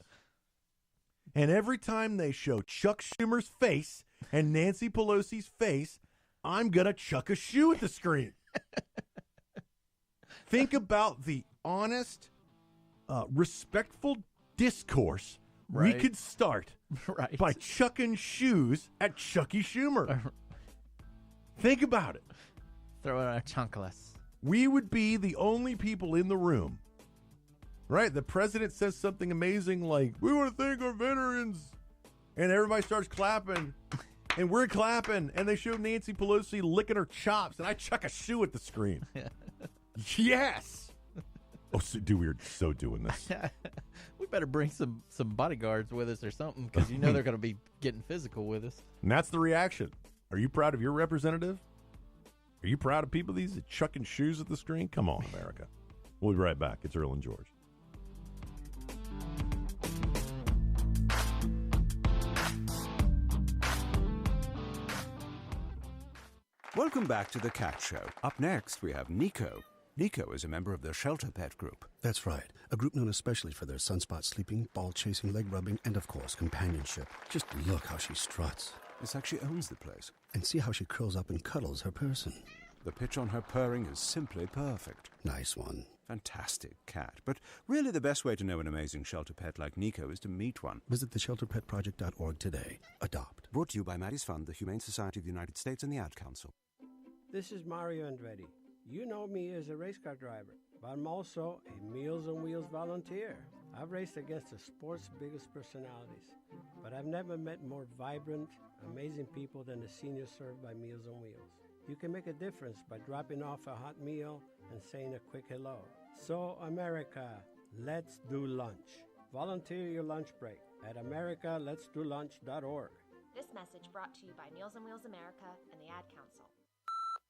And every time they show Chuck Schumer's face and Nancy Pelosi's face, I'm going to chuck a shoe at the screen. Think about the honest, respectful discourse we could start by chucking shoes at Chucky Schumer. Think about it. Throw it on a chunkless. we would be the only people in the room. Right? The president says something amazing like, we want to thank our veterans. And everybody starts clapping. And we're clapping. And they show Nancy Pelosi licking her chops. And I chuck a shoe at the screen. Yes. Oh, so, dude, we're so doing this. We better bring some bodyguards with us or something, because you know they're going to be getting physical with us. And that's the reaction. Are you proud of your representative? Are you proud of people these chucking shoes at the screen? Come on, America. We'll be right back. It's Earl and George. Welcome back to the Cat Show. Up next, we have Nico. Nico is a member of the Shelter Pet Group. That's right. A group known especially for their sunspot sleeping, ball chasing, leg rubbing, and of course, companionship. Just look how she struts. It's like she owns the place. And see how she curls up and cuddles her person. The pitch on her purring is simply perfect. Nice one. Fantastic cat. But really the best way to know an amazing shelter pet like Nico is to meet one. Visit theshelterpetproject.org today. Adopt. Brought to you by Maddie's Fund, the Humane Society of the United States, and the Ad Council. This is Mario Andretti. You know me as a race car driver, but I'm also a Meals on Wheels volunteer. I've raced against the sport's biggest personalities, but I've never met more vibrant, amazing people than the seniors served by Meals on Wheels. You can make a difference by dropping off a hot meal and saying a quick hello. So, America, let's do lunch. Volunteer your lunch break at americaletsdolunch.org. This message brought to you by Meals on Wheels America and the Ad Council.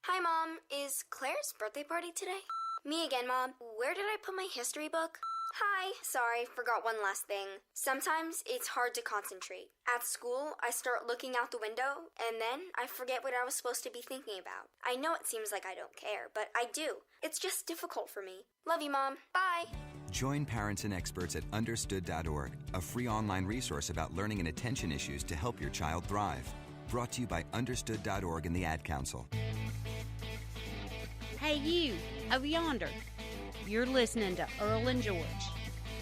Hi, Mom. Is Claire's birthday party today? Me again, Mom. Where did I put my history book? Hi. Sorry, forgot one last thing. Sometimes it's hard to concentrate. At school, I start looking out the window, and then I forget what I was supposed to be thinking about. I know it seems like I don't care, but I do. It's just difficult for me. Love you, Mom. Bye. Join parents and experts at understood.org, a free online resource about learning and attention issues to help your child thrive. Brought to you by understood.org and the Ad Council. Hey, you, over yonder. You're listening to Earl and George.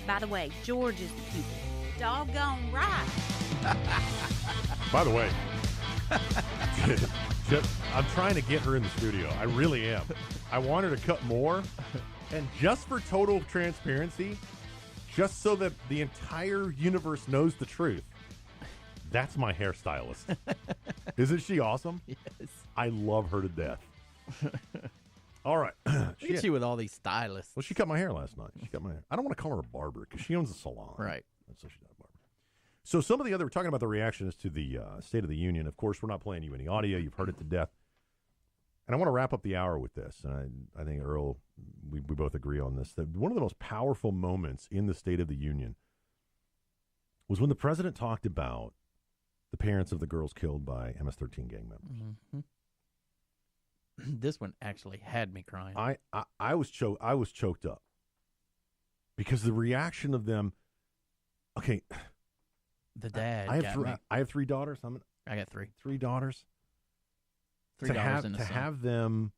By the way, George is the people. Doggone right. By the way, I'm trying to get her in the studio. I really am. I want her to cut more. And just for total transparency, just so that the entire universe knows the truth, that's my hairstylist. Isn't she awesome? Yes. I love her to death. All right. Look at you with all these stylists. Well, she cut my hair last night. She cut my hair. I don't want to call her a barber because she owns a salon. Right. So she's not a barber. So some of the other, we're talking about the reactions to the State of the Union. Of course, we're not playing you any audio. You've heard it to death. And I want to wrap up the hour with this. And I think, Earl, we both agree on this, that one of the most powerful moments in the State of the Union was when the president talked about the parents of the girls killed by MS-13 gang members. Mm-hmm. This one actually had me crying. I was choked up because the reaction of them. Okay, the dad. I have three daughters. I got three. Three daughters. To have them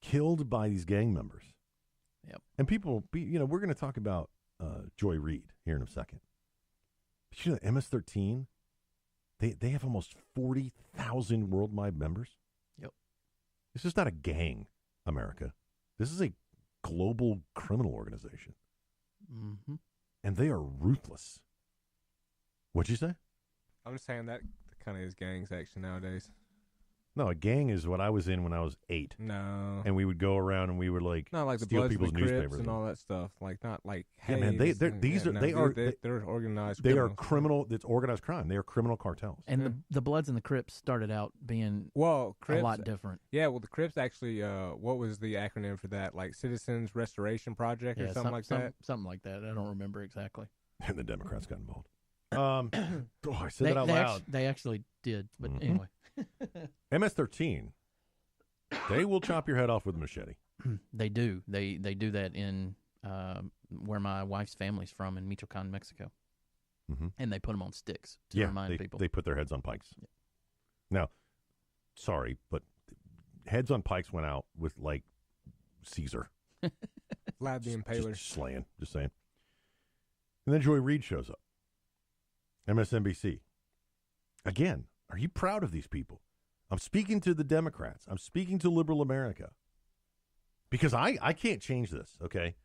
killed by these gang members. Yep. And people, we're going to talk about Joy Reid here in a second. But you know, MS-13, they have almost 40,000 worldwide members. Yep. This is not a gang, America. This is a global criminal organization. Mm-hmm. And they are ruthless. What'd you say? I'm just saying that kind of is gangs action nowadays. No, a gang is what I was in when I was 8. No. And we would go around and we would not like steal the people's Crips newspapers and all that stuff. Like not like yeah, man, they're organized. They are criminal. It's organized crime. They are criminal cartels. And the Bloods and the Crips started out being Crips, a lot different. Yeah, well, the Crips actually. What was the acronym for that? Like Citizens Restoration Project or something like that. Something like that. I don't remember exactly. And the Democrats got involved. I said that out loud. They actually did, but anyway. MS-13. They will chop your head off with a machete. They do. They do that in where my wife's family's from in Michoacan, Mexico. Mm-hmm. And they put them on sticks to remind people. They put their heads on pikes. Yeah. Now, sorry, but heads on pikes went out with, like, Caesar. Vlad the Impaler. Just saying. And then Joy Reid shows up. MSNBC. Again, are you proud of these people? I'm speaking to the Democrats. I'm speaking to liberal America. Because I can't change this, okay?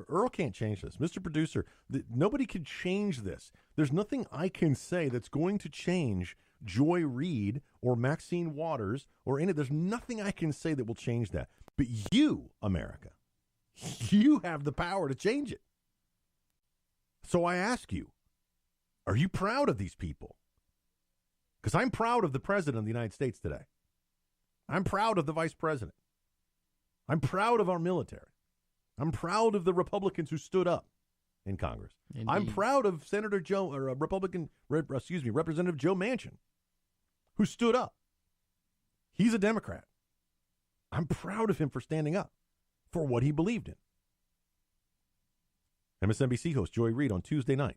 Earl can't change this. Mr. Producer, nobody can change this. There's nothing I can say that's going to change Joy Reid or Maxine Waters or any. There's nothing I can say that will change that. But you, America, you have the power to change it. So I ask you, are you proud of these people? Because I'm proud of the President of the United States today. I'm proud of the Vice President. I'm proud of our military. I'm proud of the Republicans who stood up in Congress. Indeed. I'm proud of Representative Joe Manchin, who stood up. He's a Democrat. I'm proud of him for standing up for what he believed in. MSNBC host Joy Reid on Tuesday night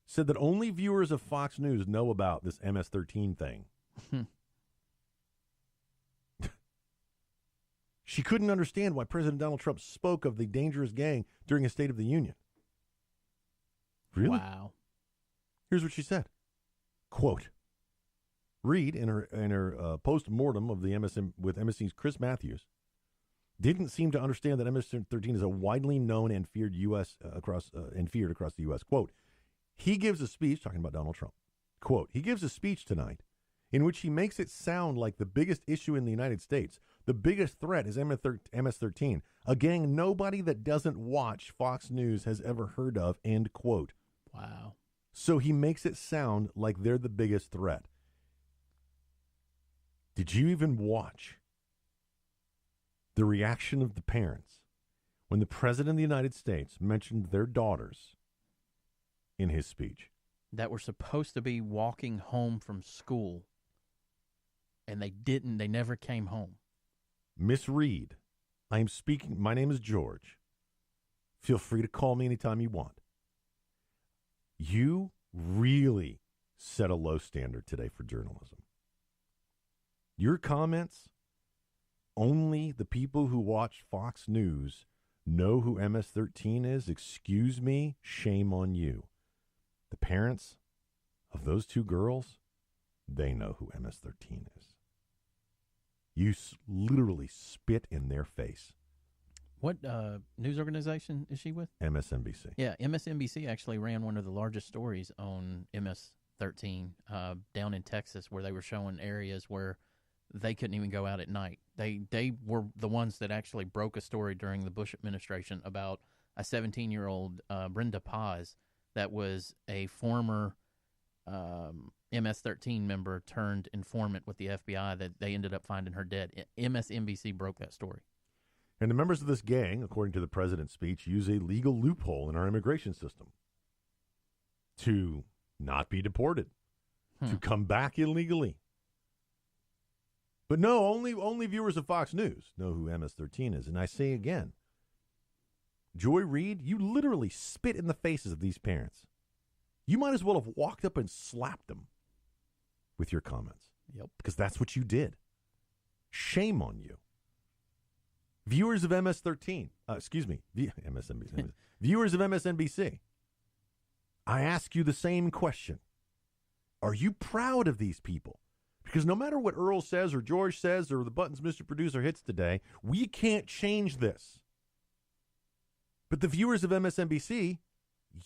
said that only viewers of Fox News know about this MS-13 thing. She couldn't understand why President Donald Trump spoke of the dangerous gang during his State of the Union. Really? Wow. Here's what she said. Quote, Reid, in her post-mortem of the MSNBC's Chris Matthews, didn't seem to understand that MS-13 is a widely known and feared across the U.S. Quote, he gives a speech, talking about Donald Trump, quote, he gives a speech tonight in which he makes it sound like the biggest issue in the United States, the biggest threat is MS-13, a gang nobody that doesn't watch Fox News has ever heard of, end quote. Wow. So he makes it sound like they're the biggest threat. Did you even watch the reaction of the parents when the President of the United States mentioned their daughters in his speech? That were supposed to be walking home from school, and they didn't. They never came home. Miss Reid, I am speaking. My name is George. Feel free to call me anytime you want. You really set a low standard today for journalism. Your comments, only the people who watch Fox News know who MS-13 is. Excuse me, shame on you. The parents of those two girls, they know who MS-13 is. You literally spit in their face. What news organization is she with? MSNBC. Yeah, MSNBC actually ran one of the largest stories on MS-13 down in Texas, where they were showing areas where they couldn't even go out at night. They were the ones that actually broke a story during the Bush administration about a 17-year-old Brenda Paz that was a former MS-13 member turned informant with the FBI that they ended up finding her dead. MSNBC broke that story. And the members of this gang, according to the president's speech, use a legal loophole in our immigration system to not be deported, to come back illegally. But no, only viewers of Fox News know who MS-13 is. And I say again, Joy Reid, you literally spit in the faces of these parents. You might as well have walked up and slapped them with your comments. Yep. Because that's what you did. Shame on you. Viewers of MS-13, MSNBC, viewers of MSNBC, I ask you the same question. Are you proud of these people? Because no matter what Earl says or George says or the buttons Mr. Producer hits today, we can't change this. But the viewers of MSNBC,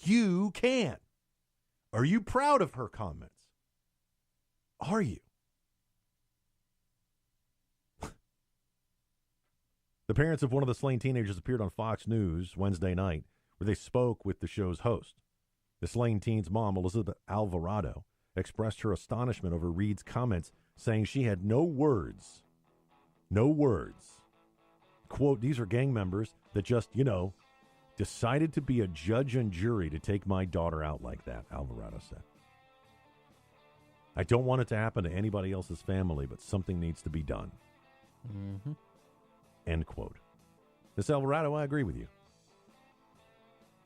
you can. Are you proud of her comments? Are you? The parents of one of the slain teenagers appeared on Fox News Wednesday night, where they spoke with the show's host. The slain teen's mom, Elizabeth Alvarado, expressed her astonishment over Reid's comments, saying she had no words. No words. Quote, these are gang members that just, decided to be a judge and jury to take my daughter out like that, Alvarado said. I don't want it to happen to anybody else's family, but something needs to be done. Mm-hmm. End quote. Miss Alvarado, I agree with you.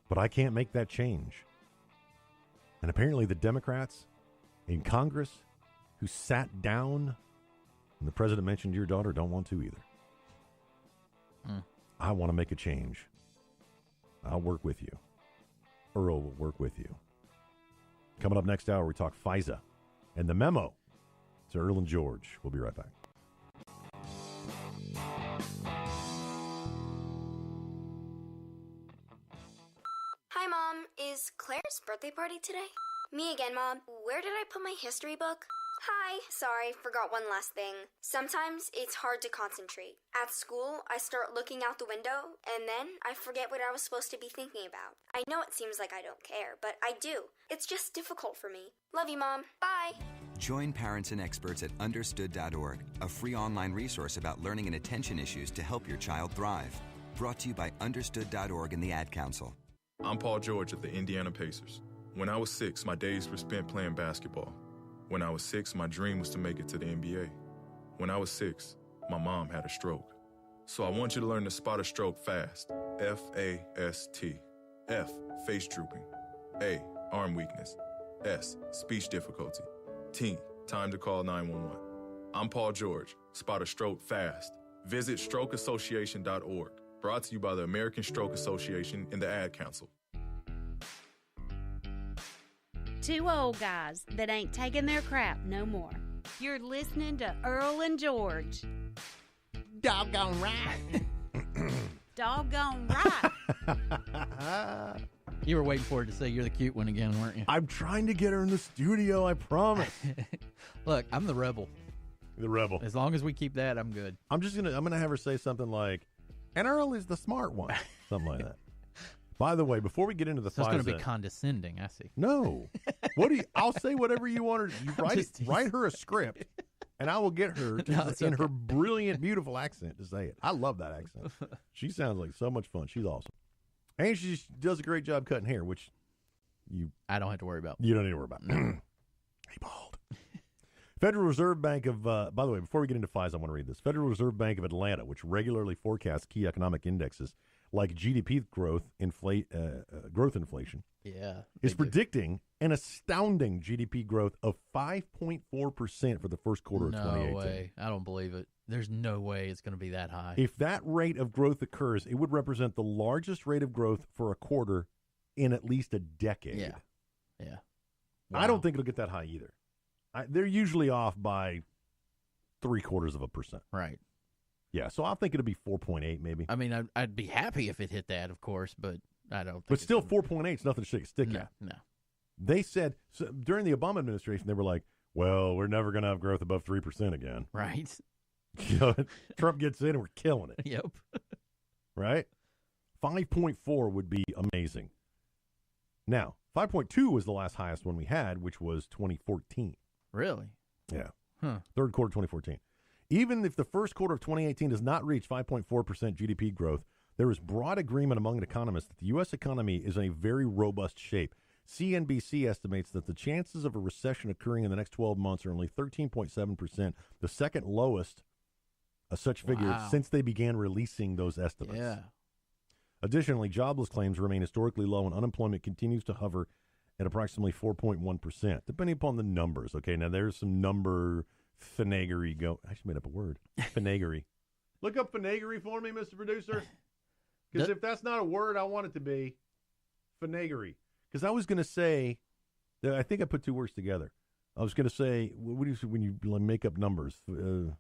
But I can't make that change. And apparently the Democrats in Congress who sat down when the president mentioned your daughter don't want to either. I want to make a change. I'll work with you. Earl will work with you. Coming up next hour, we talk FISA and the memo to Earl and George. We'll be right back. is Claire's birthday party today? Me again, Mom. Where did I put my history book? Hi. Sorry, forgot one last thing. Sometimes it's hard to concentrate. At school, I start looking out the window, and then I forget what I was supposed to be thinking about. I know it seems like I don't care, but I do. It's just difficult for me. Love you, Mom. Bye. Join parents and experts at understood.org, a free online resource about learning and attention issues to help your child thrive. Brought to you by understood.org and the Ad Council. I'm Paul George of the Indiana Pacers. When I was 6, my days were spent playing basketball. When I was 6, my dream was to make it to the NBA. When I was 6, my mom had a stroke. So I want you to learn to spot a stroke fast. F-A-S-T. F, face drooping. A, arm weakness. S, speech difficulty. T, time to call 911. I'm Paul George. Spot a stroke fast. Visit strokeassociation.org. Brought to you by the American Stroke Association and the Ad Council. Two old guys that ain't taking their crap no more. You're listening to Earl and George. Doggone right. Doggone right. You were waiting for her to say you're the cute one again, weren't you? I'm trying to get her in the studio, I promise. Look, I'm the rebel. The rebel. As long as we keep that, I'm good. I'm gonna have her say something like, and Earl is the smart one. Something like that. By the way, before we get into the so it's going to FISA, be condescending, I see. No. I'll say whatever you want her. You write her a script, and I will get her in her brilliant, beautiful accent to say it. I love that accent. She sounds like so much fun. She's awesome. And she does a great job cutting hair, which I don't have to worry about. You don't need to worry about. No. Hey, bald. Federal Reserve Bank of, by the way, before we get into FISA, I want to read this. Federal Reserve Bank of Atlanta, which regularly forecasts key economic indexes like GDP growth, growth inflation, is predicting an astounding GDP growth of 5.4% for the first quarter of 2018. No way. I don't believe it. There's no way it's going to be that high. If that rate of growth occurs, it would represent the largest rate of growth for a quarter in at least a decade. Yeah. Wow. I don't think it'll get that high either. They're usually off by 0.75%. Right. Yeah, so I think it'll be 4.8 maybe. I mean, I'd be happy if it hit that, of course, but I don't think But still, 4.8 is nothing to shake a stick at. No. They said, during the Obama administration, they were like, well, we're never going to have growth above 3% again. Right. Trump gets in and we're killing it. Yep. Right? 5.4 would be amazing. Now, 5.2 was the last highest one we had, which was 2014. Really? Yeah. Huh. Third quarter 2014. Even if the first quarter of 2018 does not reach 5.4% GDP growth, there is broad agreement among economists that the U.S. economy is in a very robust shape. CNBC estimates that the chances of a recession occurring in the next 12 months are only 13.7%, the second lowest of such figures since they began releasing those estimates. Yeah. Additionally, jobless claims remain historically low, and unemployment continues to hover at approximately 4.1%, depending upon the numbers. Okay, now there's some number finaggery go. I just made up a word. Finaggery. Look up finaggery for me, Mr. Producer. Because if that's not a word, I want it to be finaggery. Because I was going to say, I think I put two words together. I was going to say, what do you say when you make up numbers? All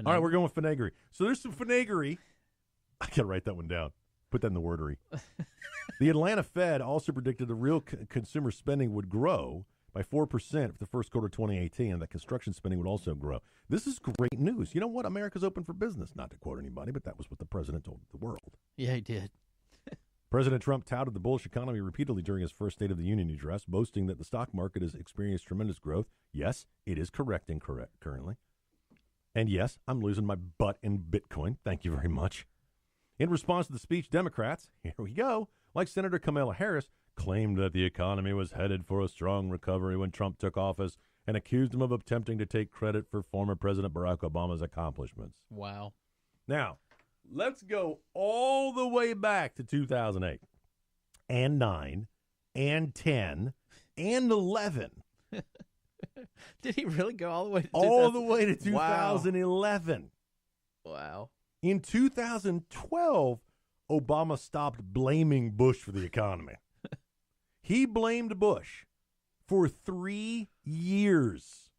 right, we're going with finaggery. So there's some finaggery. I got to write that one down. Put that in the wordery. The Atlanta Fed also predicted the real consumer spending would grow by 4% for the first quarter of 2018, and that construction spending would also grow. This is great news. You know what? America's open for business. Not to quote anybody, but that was what the president told the world. Yeah, he did. President Trump touted the bullish economy repeatedly during his first State of the Union address, boasting that the stock market has experienced tremendous growth. Yes, it is correcting currently. And yes, I'm losing my butt in Bitcoin. Thank you very much. In response to the speech, Democrats, here we go, like Senator Kamala Harris, claimed that the economy was headed for a strong recovery when Trump took office and accused him of attempting to take credit for former President Barack Obama's accomplishments. Wow. Now, let's go all the way back to 2008 and 9 and 10 and 11. Did he really go all the way to all the way to 2011? Wow. In 2012, Obama stopped blaming Bush for the economy. He blamed Bush for 3 years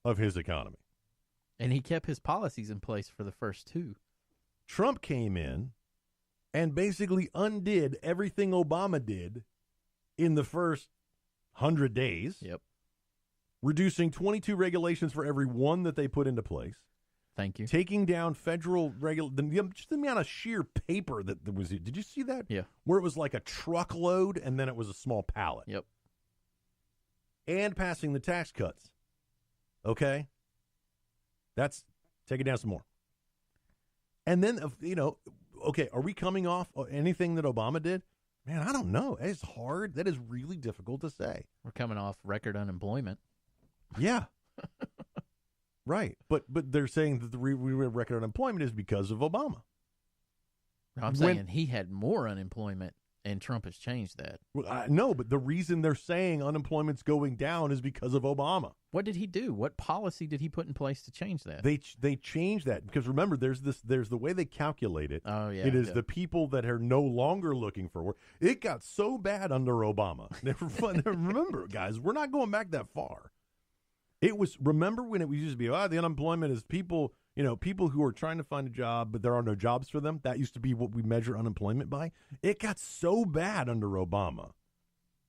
of his economy. And he kept his policies in place for the first two. Trump came in and basically undid everything Obama did in the first 100 days. Yep. Reducing 22 regulations for every one that they put into place. Thank you. Taking down federal just the amount of sheer paper that there was. Did you see that? Yeah. Where it was like a truckload and then it was a small pallet. Yep. And passing the tax cuts. Okay? Take it down some more. And then, okay, are we coming off anything that Obama did? Man, I don't know. It's hard. That is really difficult to say. We're coming off record unemployment. Yeah. Right. But they're saying that the record unemployment is because of Obama. I'm saying he had more unemployment, and Trump has changed that. Well, no, but the reason they're saying unemployment's going down is because of Obama. What did he do? What policy did he put in place to change that? They changed that because remember, there's the way they calculate it. Oh yeah, it is the people that are no longer looking for work. It got so bad under Obama. Remember, guys, we're not going back that far. It was, remember when it used to be, the unemployment is people who are trying to find a job, but there are no jobs for them. That used to be what we measure unemployment by. It got so bad under Obama,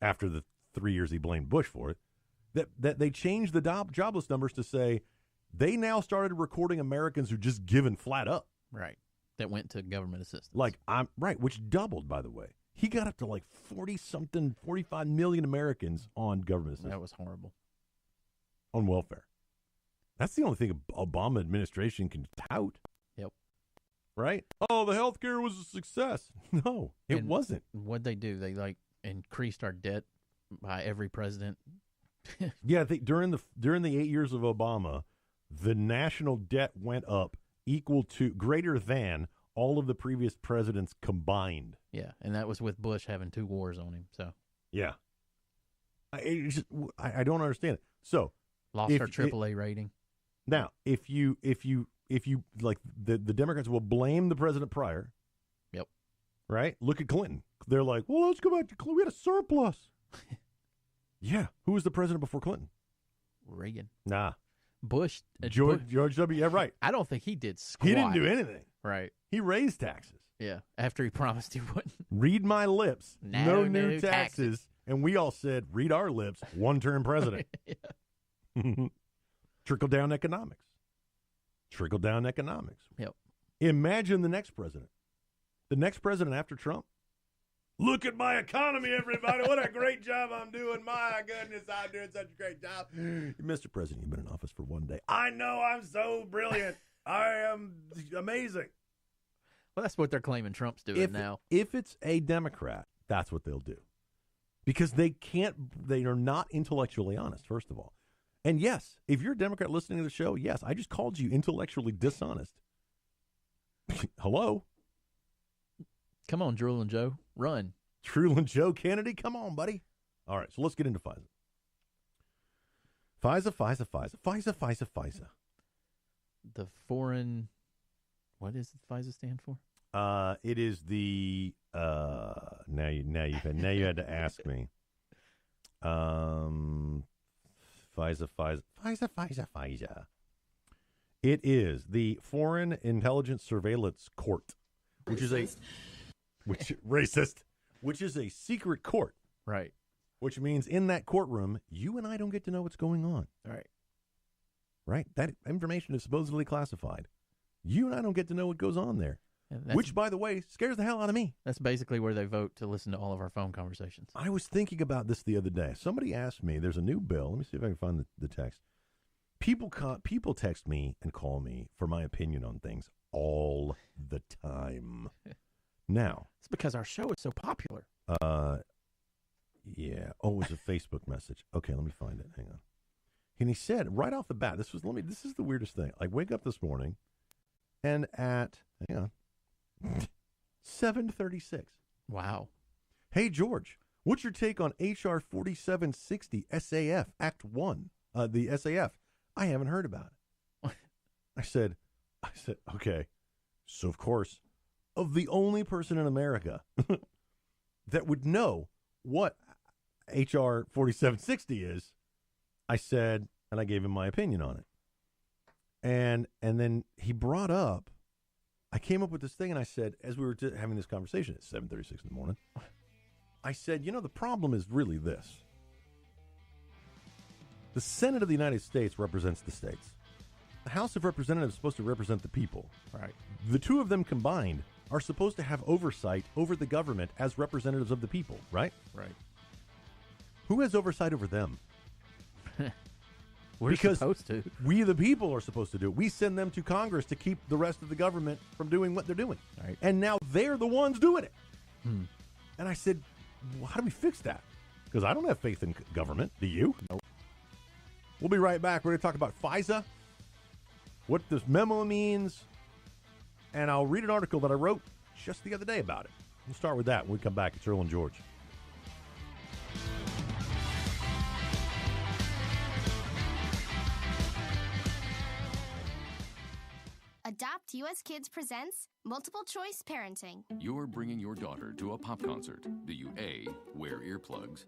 after the 3 years he blamed Bush for it, that they changed the jobless numbers to say they now started recording Americans who just given flat up. Right. That went to government assistance. Which doubled, by the way. He got up to like 45 million Americans on government assistance. That was horrible. On welfare. That's the only thing Obama administration can tout. Yep. Right? Oh, the health care was a success. No, it wasn't. What'd they do? They increased our debt by every president. Yeah, during the 8 years of Obama, the national debt went up equal to greater than all of the previous presidents combined. Yeah, and that was with Bush having 2 wars on him. So yeah, I don't understand it. So lost our AAA rating. Now, if you like the Democrats will blame the president prior. Yep. Right? Look at Clinton. They're like, well, let's go back to Clinton. We had a surplus. Yeah. Who was the president before Clinton? Reagan. Nah. Bush. George W. Yeah, right. I don't think he did squat. He didn't do anything. Right. He raised taxes. Yeah. After he promised he wouldn't. Read my lips. No new taxes. taxes. And we all said, read our lips. One-term president. Trickle-down economics. Trickle-down economics. Yep. Imagine the next president. The next president after Trump. Look at my economy, everybody. What a great job I'm doing. My goodness, I'm doing such a great job. Mr. President, you've been in office for one day. I know, I'm so brilliant. I am amazing. Well, that's what they're claiming Trump's doing now. If it's a Democrat, that's what they'll do. Because they are not intellectually honest, first of all. And yes, if you're a Democrat listening to the show, yes, I just called you intellectually dishonest. Hello? Come on, Drew and Joe. Run. Drew and Joe Kennedy, come on, buddy. All right, so let's get into FISA. FISA. The foreign, what does FISA stand for? It is the, now you had to ask me. FISA. It is the Foreign Intelligence Surveillance Court, which is a secret court. Right. Which means in that courtroom, you and I don't get to know what's going on. Right. Right? That information is supposedly classified. You and I don't get to know what goes on there. Which, by the way, scares the hell out of me. That's basically where they vote to listen to all of our phone conversations. I was thinking about this the other day. Somebody asked me, there's a new bill. Let me see if I can find the text. People text me and call me for my opinion on things all the time. Now. It's because our show is so popular. Yeah. Oh, it was a Facebook message. Okay, let me find it. Hang on. And he said right off the bat, this is the weirdest thing. I wake up this morning and at, hang on, 7:36. Wow. Hey, George, what's your take on H.R. 4760 SAF, Act 1, the SAF? I haven't heard about it. I said, okay. So, of course, of the only person in America that would know what H.R. 4760 is, I said, and I gave him my opinion on it. And then he brought up I came up with this thing, and I said, as we were having this conversation at 7:36 in the morning, I said, the problem is really this. The Senate of the United States represents the states. The House of Representatives is supposed to represent the people. Right. The two of them combined are supposed to have oversight over the government as representatives of the people, right? Right. Who has oversight over them? We're supposed to. We, the people, are supposed to do it. We send them to Congress to keep the rest of the government from doing what they're doing. Right. And now they're the ones doing it. Hmm. And I said, well, how do we fix that? Because I don't have faith in government. Do you? Nope. We'll be right back. We're going to talk about FISA, what this memo means, and I'll read an article that I wrote just the other day about it. We'll start with that when we come back. It's Earl and George. Adopt US Kids presents Multiple Choice Parenting. You're bringing your daughter to a pop concert. Do you A, wear earplugs?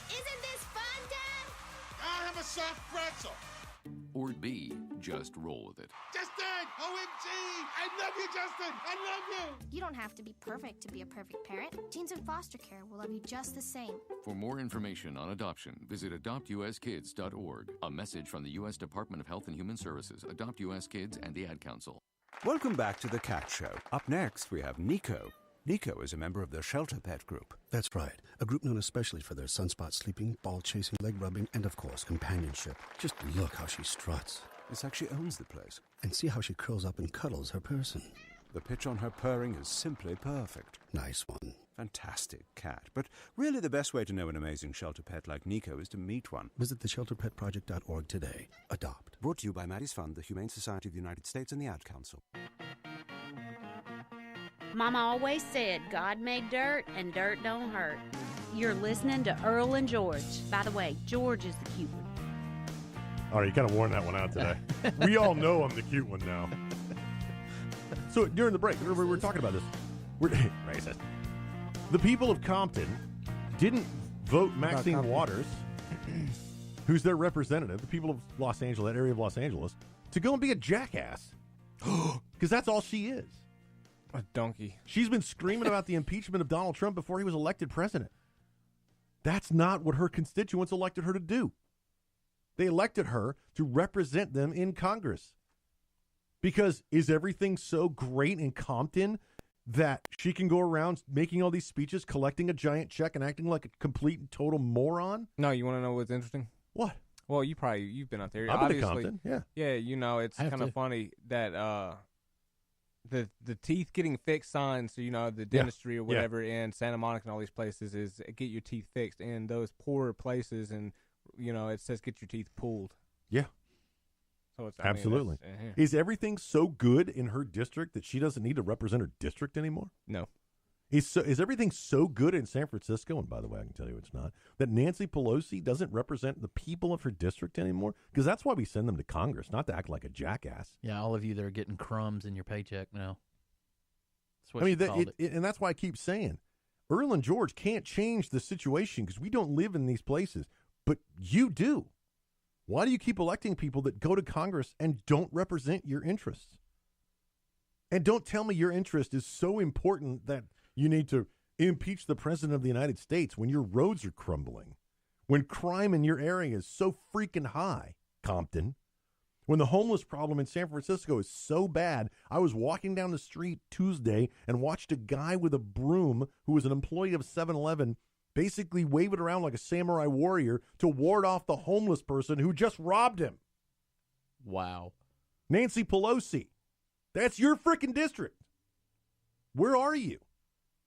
Isn't this fun, Dad? I have a soft pretzel. Or B, just roll with it? Justin! OMG! I love you, Justin! I love you! You don't have to be perfect to be a perfect parent. Teens in foster care will love you just the same. For more information on adoption, visit adoptuskids.org. A message from the U.S. Department of Health and Human Services, Adopt U.S. Kids, and the Ad Council. Welcome back to The Cat Show. Up next, we have Nico. Nico is a member of the Shelter Pet Group. That's right. A group known especially for their sunspot sleeping, ball chasing, leg rubbing, and of course, companionship. Just look how she struts. It's like she owns the place. And see how she curls up and cuddles her person. The pitch on her purring is simply perfect. Nice one. Fantastic cat. But really the best way to know an amazing shelter pet like Nico is to meet one. Visit theshelterpetproject.org today. Adopt. Brought to you by Maddie's Fund, the Humane Society of the United States, and the Ad Council. Mama always said God made dirt and dirt don't hurt. You're listening to Earl and George. By the way, George is the cute one. All right, you kind of worn that one out today. We all know I'm the cute one now. So during the break, we were talking about this. We're racist. The people of Compton didn't vote Maxine Waters, who's their representative, the people of Los Angeles, that area of Los Angeles, to go and be a jackass. Because that's all she is. A donkey. She's been screaming about the impeachment of Donald Trump before he was elected president. That's not what her constituents elected her to do. They elected her to represent them in Congress. Because is everything so great in Compton that she can go around making all these speeches, collecting a giant check, and acting like a complete and total moron? No, you want to know what's interesting? What? Well, you've been out there. I've been to Compton, yeah. Yeah, it's kind of funny that the teeth getting fixed signs, so the dentistry or whatever in Santa Monica and all these places is get your teeth fixed in those poorer places, and it says get your teeth pulled. Yeah. So it's absolutely. Is everything so good in her district that she doesn't need to represent her district anymore? No. Is everything so good in San Francisco, and by the way, I can tell you it's not, that Nancy Pelosi doesn't represent the people of her district anymore? Because that's why we send them to Congress, not to act like a jackass. Yeah, all of you that are getting crumbs in your paycheck now. That's what and that's why I keep saying, Earl and George can't change the situation because we don't live in these places, but you do. Why do you keep electing people that go to Congress and don't represent your interests? And don't tell me your interest is so important that you need to impeach the president of the United States when your roads are crumbling, when crime in your area is so freaking high, Compton, when the homeless problem in San Francisco is so bad. I was walking down the street Tuesday and watched a guy with a broom who was an employee of 7-Eleven basically wave it around like a samurai warrior to ward off the homeless person who just robbed him. Wow. Nancy Pelosi, that's your freaking district. Where are you?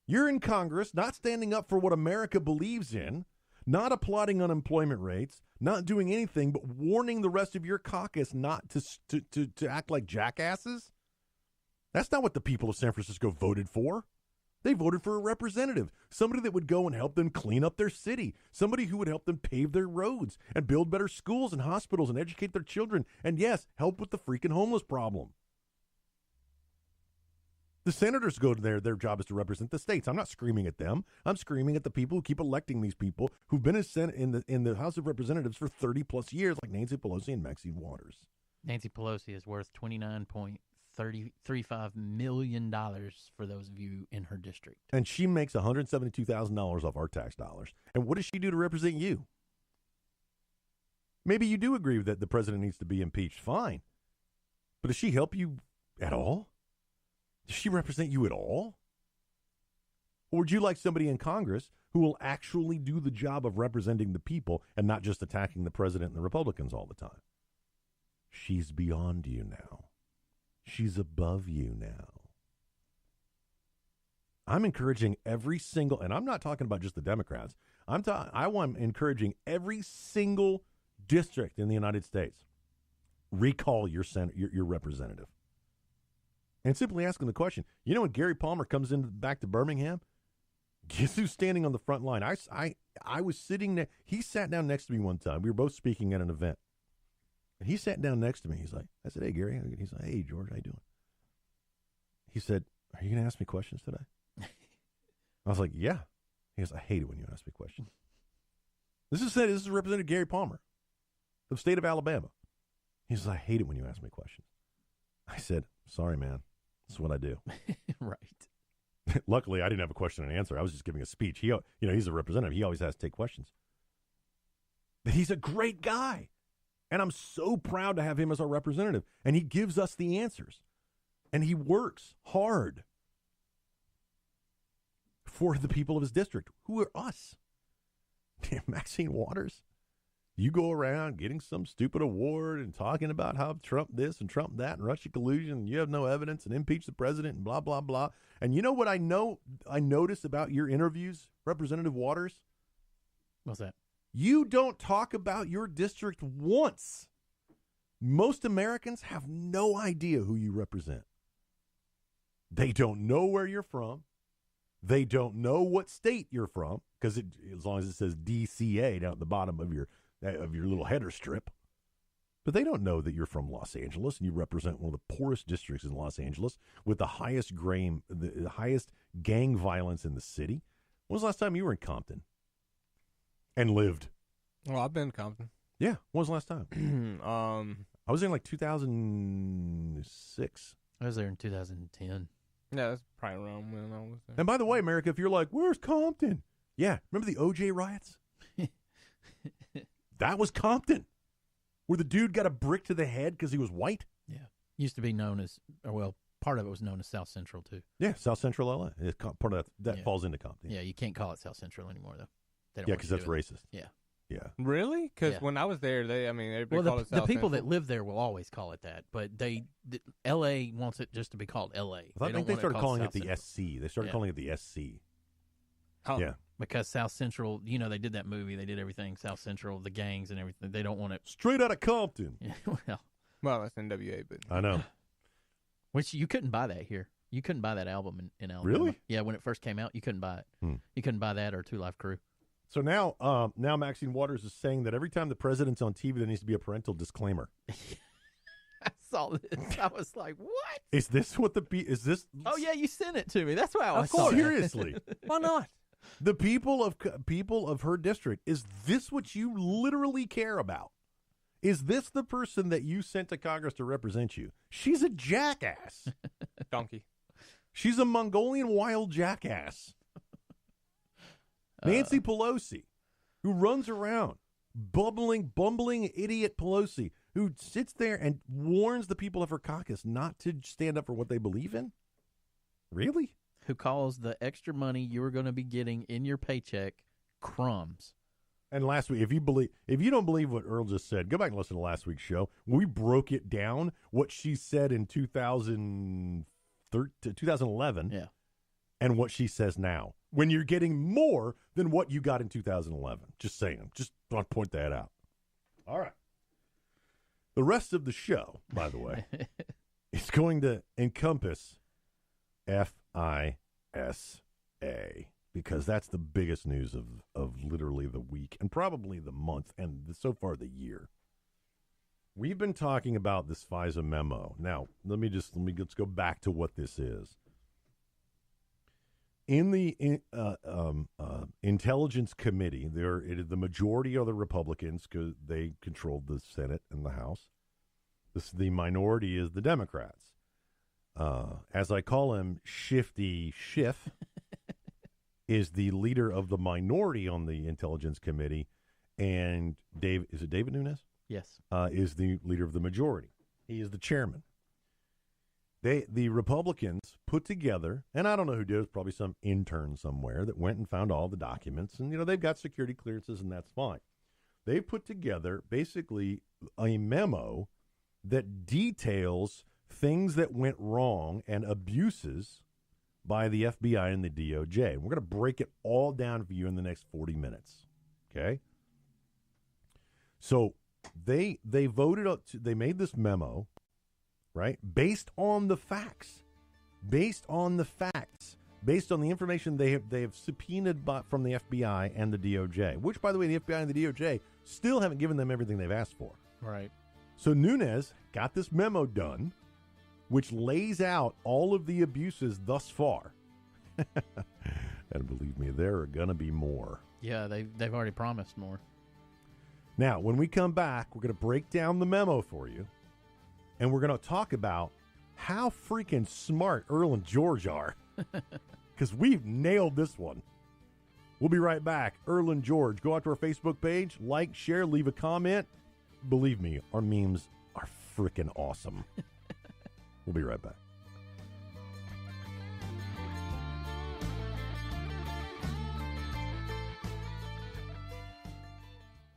You're in Congress, not standing up for what America believes in, not applauding unemployment rates, not doing anything but warning the rest of your caucus not to act like jackasses. That's not what the people of San Francisco voted for. They voted for a representative, somebody that would go and help them clean up their city, somebody who would help them pave their roads and build better schools and hospitals and educate their children, and yes, help with the freaking homeless problem. The senators go to their job is to represent the states. I'm not screaming at them. I'm screaming at the people who keep electing these people who've been in the House of Representatives for 30 plus years, like Nancy Pelosi and Maxine Waters. Nancy Pelosi is worth $29.3 $35 million for those of you in her district. And she makes $172,000 off our tax dollars. And what does she do to represent you? Maybe you do agree that the president needs to be impeached. Fine. But does she help you at all? Does she represent you at all? Or would you like somebody in Congress who will actually do the job of representing the people and not just attacking the president and the Republicans all the time? She's beyond you now. She's above you now. I'm encouraging every single, and I'm not talking about just the Democrats. I'm encouraging every single district in the United States. Recall your representative. And simply asking the question, when Gary Palmer comes back to Birmingham, guess who's standing on the front line? I was sitting there. He sat down next to me one time. We were both speaking at an event. And he sat down next to me. I said, hey, Gary. He's like, hey, George, how you doing? He said, are you going to ask me questions today? I was like, yeah. He goes, I hate it when you ask me questions. This is Representative Gary Palmer of the state of Alabama. He says, I hate it when you ask me questions. I said, sorry, man. This is what I do. Right. Luckily, I didn't have a question and answer. I was just giving a speech. He's a representative. He always has to take questions. But he's a great guy. And I'm so proud to have him as our representative. And he gives us the answers. And he works hard for the people of his district, who are us. Maxine Waters, you go around getting some stupid award and talking about how Trump this and Trump that and Russia collusion, and you have no evidence and impeach the president and blah, blah, blah. And you know what I notice about your interviews, Representative Waters? What's that? You don't talk about your district once. Most Americans have no idea who you represent. They don't know where you're from. They don't know what state you're from, because as long as it says DCA down at the bottom of your little header strip. But they don't know that you're from Los Angeles and you represent one of the poorest districts in Los Angeles with the highest gang violence in the city. When was the last time you were in Compton and lived? Well, I've been in Compton. Yeah. When was the last time? I was in like 2006. I was there in 2010. Yeah, that's probably around when I was there. And by the way, America, if you're like, where's Compton? Yeah. Remember the OJ riots? That was Compton, where the dude got a brick to the head because he was white. Yeah. Used to be known as, part of it was known as South Central, too. Yeah, South Central LA. It's part of that falls into Compton. Yeah, you can't call it South Central anymore, though. Yeah, because that's racist. Yeah. Yeah. Really? Because when I was there, everybody called it South the people Central. that live there will always call it that, but L.A. wants it just to be called L.A. I think they started calling it the SC. They started calling it the SC. Oh. Yeah. Because South Central, they did that movie. They did everything. South Central, the gangs and everything. They don't want it. Straight out of Compton. Well, that's NWA, but. I know. Which you couldn't buy that here. You couldn't buy that album in Alabama. Really? Yeah, when it first came out, you couldn't buy it. You couldn't buy that or Two Live Crew. So now Maxine Waters is saying that every time the president's on TV, there needs to be a parental disclaimer. I saw this. I was like, what? Is this what is this? Oh, yeah, you sent it to me. That's why I saw it. Seriously. Why not? The people of her district, is this what you literally care about? Is this the person that you sent to Congress to represent you? She's a jackass. Donkey. She's a Mongolian wild jackass. Nancy Pelosi, who runs around, bumbling idiot Pelosi, who sits there and warns the people of her caucus not to stand up for what they believe in? Really? Who calls the extra money you were going to be getting in your paycheck crumbs. And last week, if you don't believe what Earl just said, go back and listen to last week's show. We broke it down, what she said in 2011 and what she says now, when you're getting more than what you got in 2011. Just saying. Just want to point that out. All right. The rest of the show, by the way, is going to encompass FISA, because that's the biggest news of literally the week and probably the month and so far the year. We've been talking about this FISA memo. Now, let's go back to what this is. In the Intelligence Committee, the majority are the Republicans because they controlled the Senate and the House. The minority is the Democrats. as I call him, Shifty Schiff, is the leader of the minority on the Intelligence Committee, and is it David Nunes? Yes. Is the leader of the majority. He is the chairman. The Republicans put together, and I don't know who did it, probably some intern somewhere that went and found all the documents, and they've got security clearances, and that's fine. They put together basically a memo that details things that went wrong and abuses by the FBI and the DOJ. And we're going to break it all down for you in the next 40 minutes. Okay? So they voted up, they made this memo, right? Based on the facts, based on the information they have subpoenaed from the FBI and the DOJ, which, by the way, the FBI and the DOJ still haven't given them everything they've asked for. Right. So Nunes got this memo done, which lays out all of the abuses thus far. And believe me, there are going to be more. Yeah, they've already promised more. Now, when we come back, we're going to break down the memo for you, and we're going to talk about how freaking smart Earl and George are, because we've nailed this one. We'll be right back. Earl and George. Go out to our Facebook page, like, share, leave a comment. Believe me, our memes are freaking awesome. We'll be right back.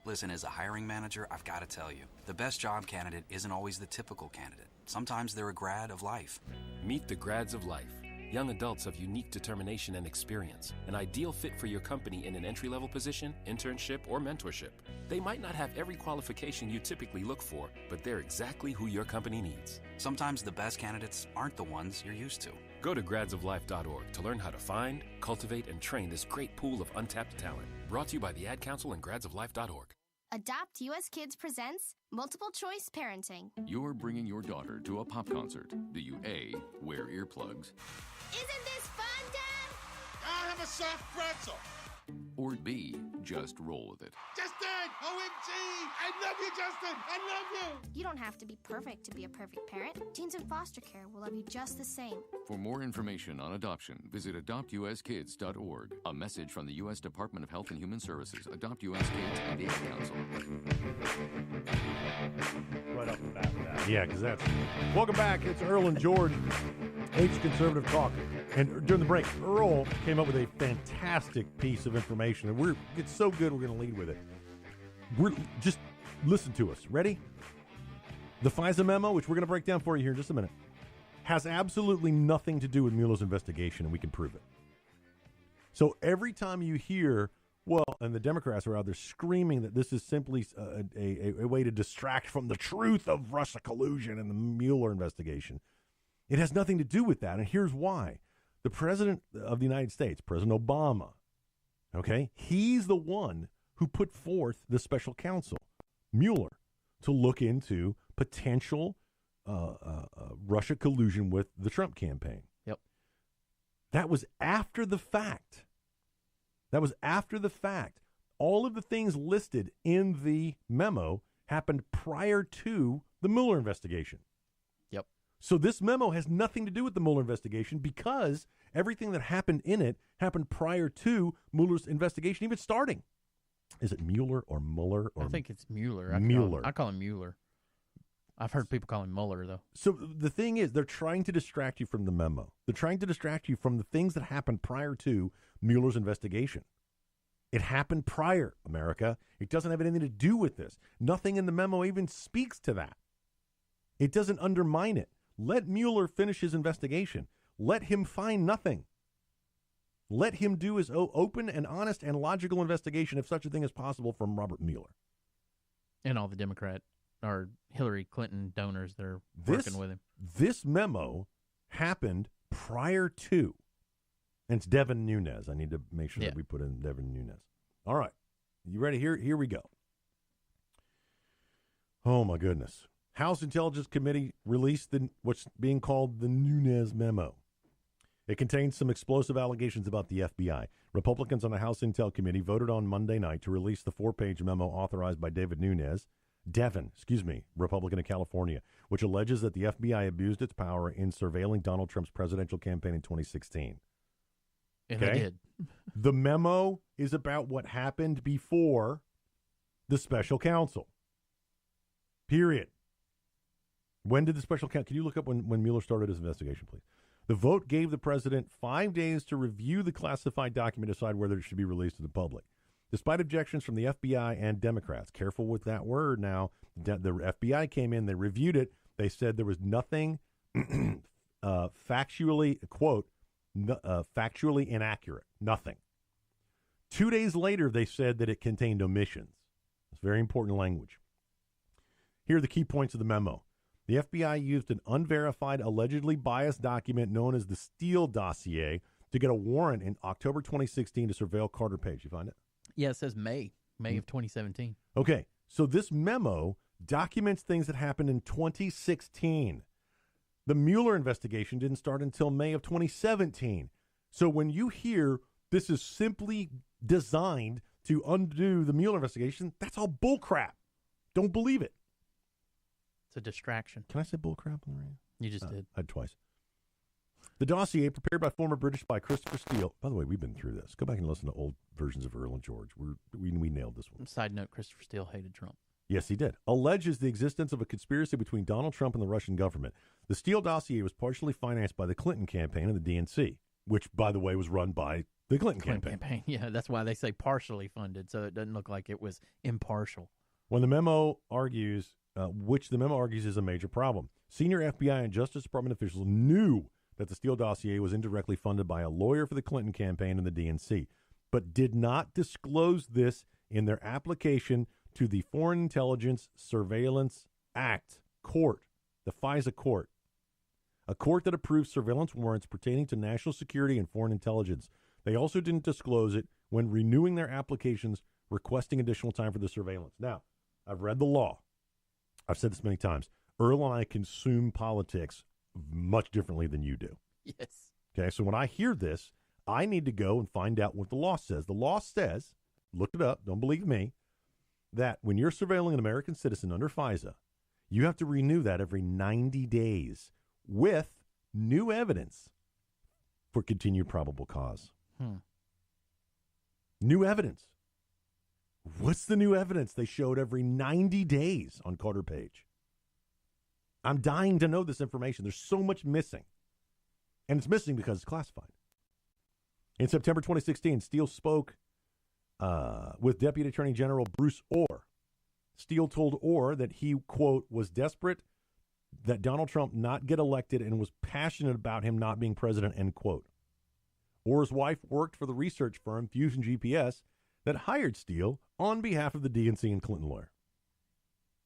Listen, as a hiring manager, I've got to tell you, the best job candidate isn't always the typical candidate. Sometimes they're a grad of life. Meet the grads of life. Young adults of unique determination and experience. An ideal fit for your company in an entry-level position, internship, or mentorship. They might not have every qualification you typically look for, but they're exactly who your company needs. Sometimes the best candidates aren't the ones you're used to. Go to gradsoflife.org to learn how to find, cultivate, and train this great pool of untapped talent. Brought to you by the Ad Council and gradsoflife.org. Adopt US Kids presents Multiple Choice Parenting. You're bringing your daughter to a pop concert. Do you A, wear earplugs? Isn't this fun, Dad? I have a soft pretzel. Or B, just roll with it? Justin! OMG! I love you, Justin! I love you! You don't have to be perfect to be a perfect parent. Teens in foster care will love you just the same. For more information on adoption, visit adoptuskids.org. A message from the U.S. Department of Health and Human Services, Adopt U.S. Kids, and the Ad Council. Right off the bat with that. Yeah, because that's... Welcome back. It's Earl and George, H Conservative Talk. And during the break, Earl came up with a fantastic piece of information, and it's so good we're going to lead with it. Just listen to us. Ready? The FISA memo, which we're going to break down for you here in just a minute, has absolutely nothing to do with Mueller's investigation, and we can prove it. So every time you hear, and the Democrats are out there screaming that this is simply a way to distract from the truth of Russia collusion and the Mueller investigation, it has nothing to do with that, and here's why. The President of the United States, President Obama, okay, he's the one who put forth the special counsel, Mueller, to look into potential Russia collusion with the Trump campaign. Yep. That was after the fact. All of the things listed in the memo happened prior to the Mueller investigation. Yep. So this memo has nothing to do with the Mueller investigation because everything that happened in it happened prior to Mueller's investigation even starting. Is it Mueller or Mueller? Or I think it's Mueller. I call him Mueller. I've heard people call him Mueller, though. So the thing is, they're trying to distract you from the memo. They're trying to distract you from the things that happened prior to Mueller's investigation. It happened prior, America. It doesn't have anything to do with this. Nothing in the memo even speaks to that. It doesn't undermine it. Let Mueller finish his investigation. Let him find nothing. Let him do his open and honest and logical investigation, if such a thing is possible, from Robert Mueller. And all the Democrat or Hillary Clinton donors that are working with him. This memo happened prior to, and it's Devin Nunes. I need to make sure that we put in Devin Nunes. All right. You ready? Here we go. Oh, my goodness. House Intelligence Committee released what's being called the Nunes memo. It contains some explosive allegations about the FBI. Republicans on the House Intel Committee voted on Monday night to release the 4-page memo authorized by David Nunes, Republican of California, which alleges that the FBI abused its power in surveilling Donald Trump's presidential campaign in 2016. And they did. The memo is about what happened before the special counsel. Period. When did the special counsel... Can you look up when Mueller started his investigation, please? The vote gave the president 5 days to review the classified document and decide whether it should be released to the public. Despite objections from the FBI and Democrats, careful with that word now, the FBI came in, they reviewed it, they said there was nothing factually, quote, factually inaccurate, nothing. 2 days later, they said that it contained omissions. It's very important language. Here are the key points of the memo. The FBI used an unverified, allegedly biased document known as the Steele dossier to get a warrant in October 2016 to surveil Carter Page. You find it? Yeah, it says May of 2017. Okay, so this memo documents things that happened in 2016. The Mueller investigation didn't start until May of 2017. So when you hear this is simply designed to undo the Mueller investigation, that's all bullcrap. Don't believe it. It's a distraction. Can I say bullcrap on the radio? You just did. I had twice. The dossier, prepared by former British spy Christopher Steele. By the way, we've been through this. Go back and listen to old versions of Earl and George. We nailed this one. Side note, Christopher Steele hated Trump. Yes, he did. Alleges the existence of a conspiracy between Donald Trump and the Russian government. The Steele dossier was partially financed by the Clinton campaign and the DNC, which, by the way, was run by the Clinton campaign. Yeah, that's why they say partially funded, so it doesn't look like it was impartial. When the memo argues, which the memo argues is a major problem, senior FBI and Justice Department officials knew that the Steele dossier was indirectly funded by a lawyer for the Clinton campaign and the DNC, but did not disclose this in their application to the Foreign Intelligence Surveillance Act court, the FISA court, a court that approves surveillance warrants pertaining to national security and foreign intelligence. They also didn't disclose it when renewing their applications requesting additional time for the surveillance. Now, I've read the law. I've said this many times. Earl and I consume politics much differently than you do. Yes. Okay, so when I hear this, I need to go and find out what the law says. The law says, look it up, don't believe me, that when you're surveilling an American citizen under FISA, you have to renew that every 90 days with new evidence for continued probable cause. New evidence. What's the new evidence they showed every 90 days on Carter Page? I'm dying to know this information. There's so much missing. And it's missing because it's classified. In September 2016, Steele spoke with Deputy Attorney General Bruce Orr. Steele told Orr that he, quote, was desperate that Donald Trump not get elected and was passionate about him not being president, end quote. Orr's wife worked for the research firm Fusion GPS that hired Steele on behalf of the DNC and Clinton lawyer.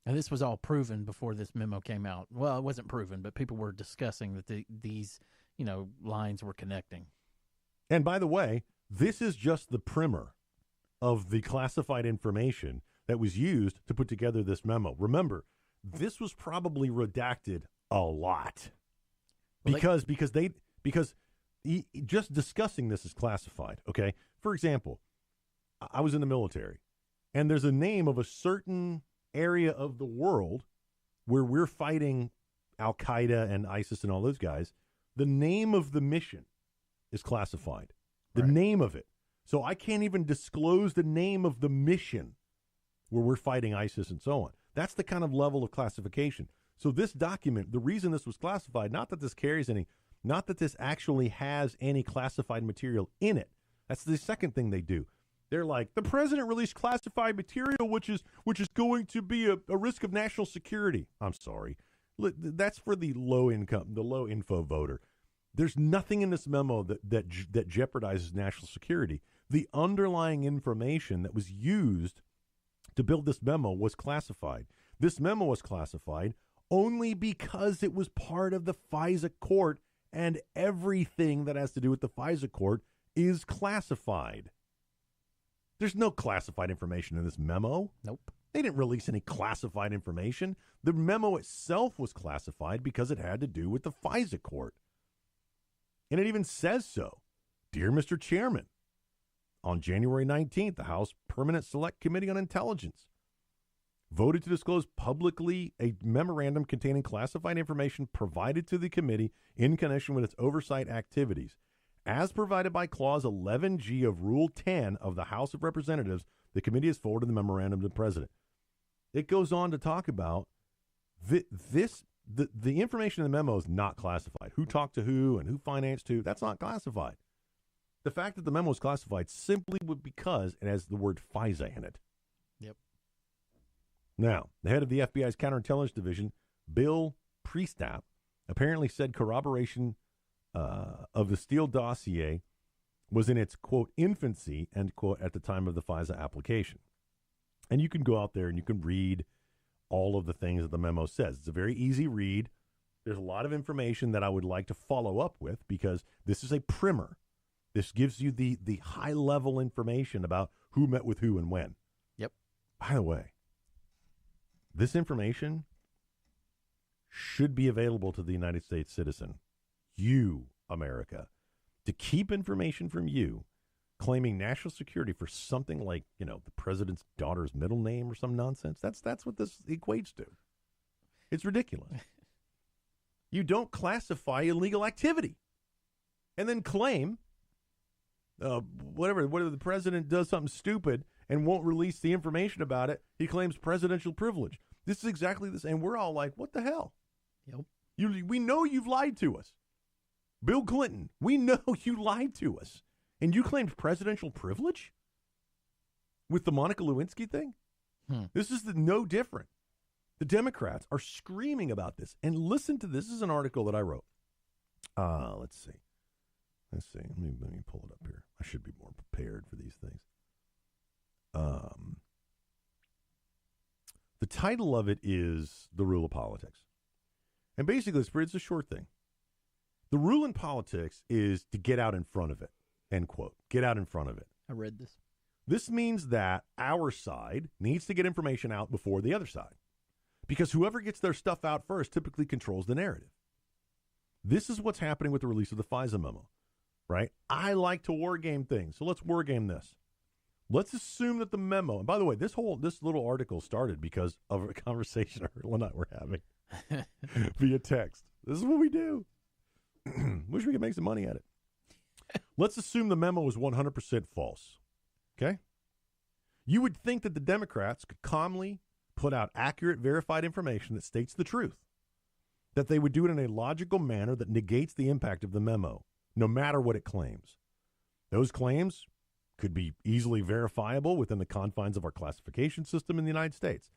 And this was all proven before this memo came out. Well, it wasn't proven, but people were discussing that these, lines were connecting. And by the way, this is just the primer of the classified information that was used to put together this memo. Remember, this was probably redacted a lot because just discussing this is classified. Okay, for example, I was in the military, and there's a name of a certain area of the world where we're fighting Al Qaeda and ISIS and all those guys. The name of the mission is classified. The name of it. So I can't even disclose the name of the mission where we're fighting ISIS and so on. That's the kind of level of classification. So this document, the reason this was classified, not that this carries any, not that this actually has any classified material in it. That's the second thing they do. They're like, the president released classified material, which is going to be a risk of national security. I'm sorry. That's for the low info voter. There's nothing in this memo that jeopardizes national security. The underlying information that was used to build this memo was classified. This memo was classified only because it was part of the FISA court, and everything that has to do with the FISA court is classified. There's no classified information in this memo. Nope. They didn't release any classified information. The memo itself was classified because it had to do with the FISA court. And it even says so. Dear Mr. Chairman, on January 19th, the House Permanent Select Committee on Intelligence voted to disclose publicly a memorandum containing classified information provided to the committee in connection with its oversight activities. As provided by Clause 11G of Rule 10 of the House of Representatives, the committee has forwarded the memorandum to the president. It goes on to talk about the information in the memo is not classified. Who talked to who and who financed who, that's not classified. The fact that the memo is classified simply because it has the word FISA in it. Yep. Now, the head of the FBI's counterintelligence division, Bill Priestap, apparently said corroboration of the Steele dossier was in its, quote, infancy, end quote, at the time of the FISA application. And you can go out there and you can read all of the things that the memo says. It's a very easy read. There's a lot of information that I would like to follow up with because this is a primer. This gives you the high-level information about who met with who and when. Yep. By the way, this information should be available to the United States citizen, you, America, to keep information from you, claiming national security for something like, the president's daughter's middle name or some nonsense. That's what this equates to. It's ridiculous. You don't classify illegal activity and then claim whatever the president does something stupid and won't release the information about it, he claims presidential privilege. This is exactly this, and we're all like, what the hell? Yep. We know you've lied to us. Bill Clinton, we know you lied to us. And you claimed presidential privilege? With the Monica Lewinsky thing? This is no different. The Democrats are screaming about this. And listen to this. This is an article that I wrote. Let's see. Let me pull it up here. I should be more prepared for these things. The title of it is The Rule of Politics. And basically, it's a short thing. The rule in politics is to get out in front of it, end quote. Get out in front of it. I read this. This means that our side needs to get information out before the other side. Because whoever gets their stuff out first typically controls the narrative. This is what's happening with the release of the FISA memo, right? I like to war game things, so let's war game this. Let's assume that the memo, and by the way, this little article started because of a conversation Earl and I were having via text. This is what we do. Wish we could make some money at it. Let's assume the memo is 100% false. Okay? You would think that the Democrats could calmly put out accurate, verified information that states the truth. That they would do it in a logical manner that negates the impact of the memo, no matter what it claims. Those claims could be easily verifiable within the confines of our classification system in the United States.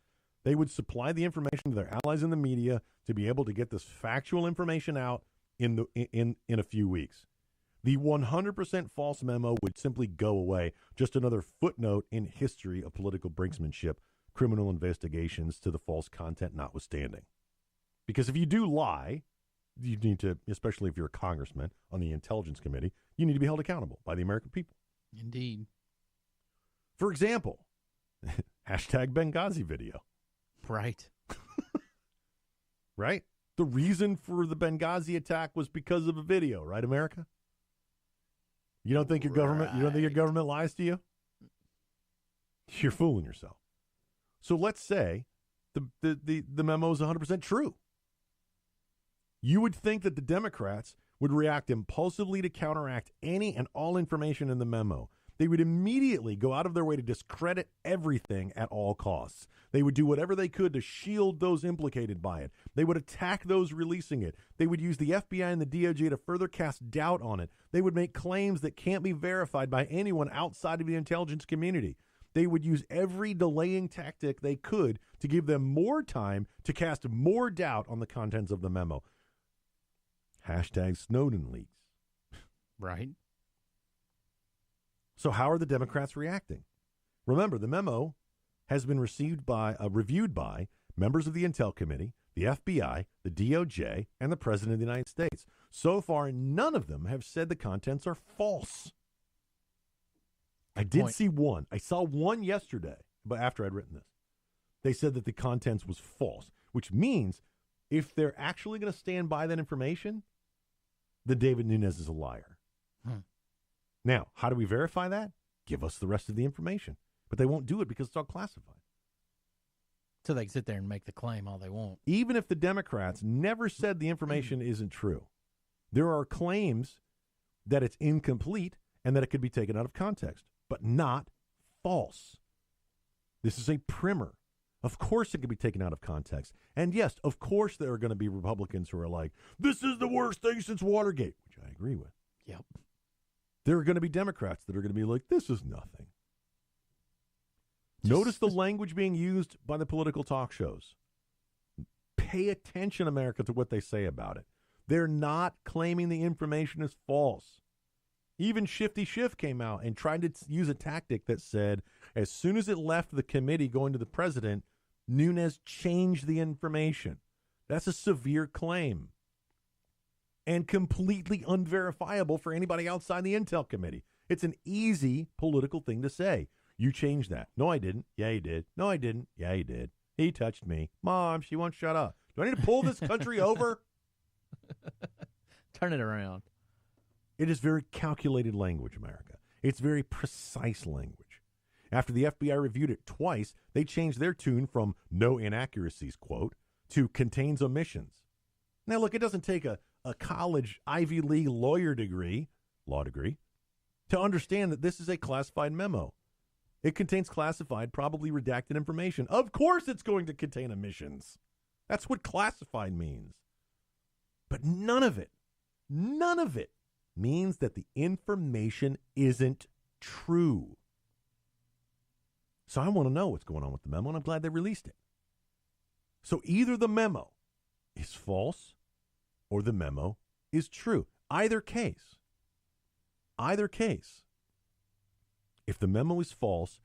They would supply the information to their allies in the media to be able to get this factual information out in a few weeks. The 100% false memo would simply go away, just another footnote in history of political brinksmanship, criminal investigations to the false content notwithstanding. Because if you do lie, you need to, especially if you're a congressman on the Intelligence Committee, you need to be held accountable by the American people. Indeed. For example, hashtag Benghazi video. Right. Right? The reason for the Benghazi attack was because of a video, right, America? You don't think your government lies to you? You're fooling yourself. So let's say the memo is 100% true. You would think that the Democrats would react impulsively to counteract any and all information in the memo. They would immediately go out of their way to discredit everything at all costs. They would do whatever they could to shield those implicated by it. They would attack those releasing it. They would use the FBI and the DOJ to further cast doubt on it. They would make claims that can't be verified by anyone outside of the intelligence community. They would use every delaying tactic they could to give them more time to cast more doubt on the contents of the memo. Hashtag Snowden leaks. Right. So how are the Democrats reacting? Remember, the memo has been reviewed by members of the Intel Committee, the FBI, the DOJ, and the President of the United States. So far, none of them have said the contents are false. I did see one. I saw one yesterday, but after I'd written this. They said that the contents was false, which means if they're actually going to stand by that information, then David Nunes is a liar. Now, how do we verify that? Give us the rest of the information. But they won't do it because it's all classified. So they can sit there and make the claim all they want. Even if the Democrats never said the information isn't true, there are claims that it's incomplete and that it could be taken out of context, but not false. This is a primer. Of course it could be taken out of context. And yes, of course there are going to be Republicans who are like, this is the worst thing since Watergate, which I agree with. Yep. There are going to be Democrats that are going to be like, this is nothing. Notice the language being used by the political talk shows. Pay attention, America, to what they say about it. They're not claiming the information is false. Even Shifty Schiff came out and tried to use a tactic that said, as soon as it left the committee going to the president, Nunes changed the information. That's a severe claim and completely unverifiable for anybody outside the Intel Committee. It's an easy political thing to say. You changed that. No, I didn't. Yeah, you did. No, I didn't. Yeah, you did. He touched me. Mom, she won't shut up. Do I need to pull this country over? Turn it around. It is very calculated language, America. It's very precise language. After the FBI reviewed it twice, they changed their tune from no inaccuracies, quote, to contains omissions. Now, look, it doesn't take a college Ivy League law degree, to understand that this is a classified memo. It contains classified, probably redacted information. Of course it's going to contain omissions. That's what classified means. But none of it means that the information isn't true. So I want to know what's going on with the memo, and I'm glad they released it. So either the memo is false or the memo is true. Either case. If the memo is false,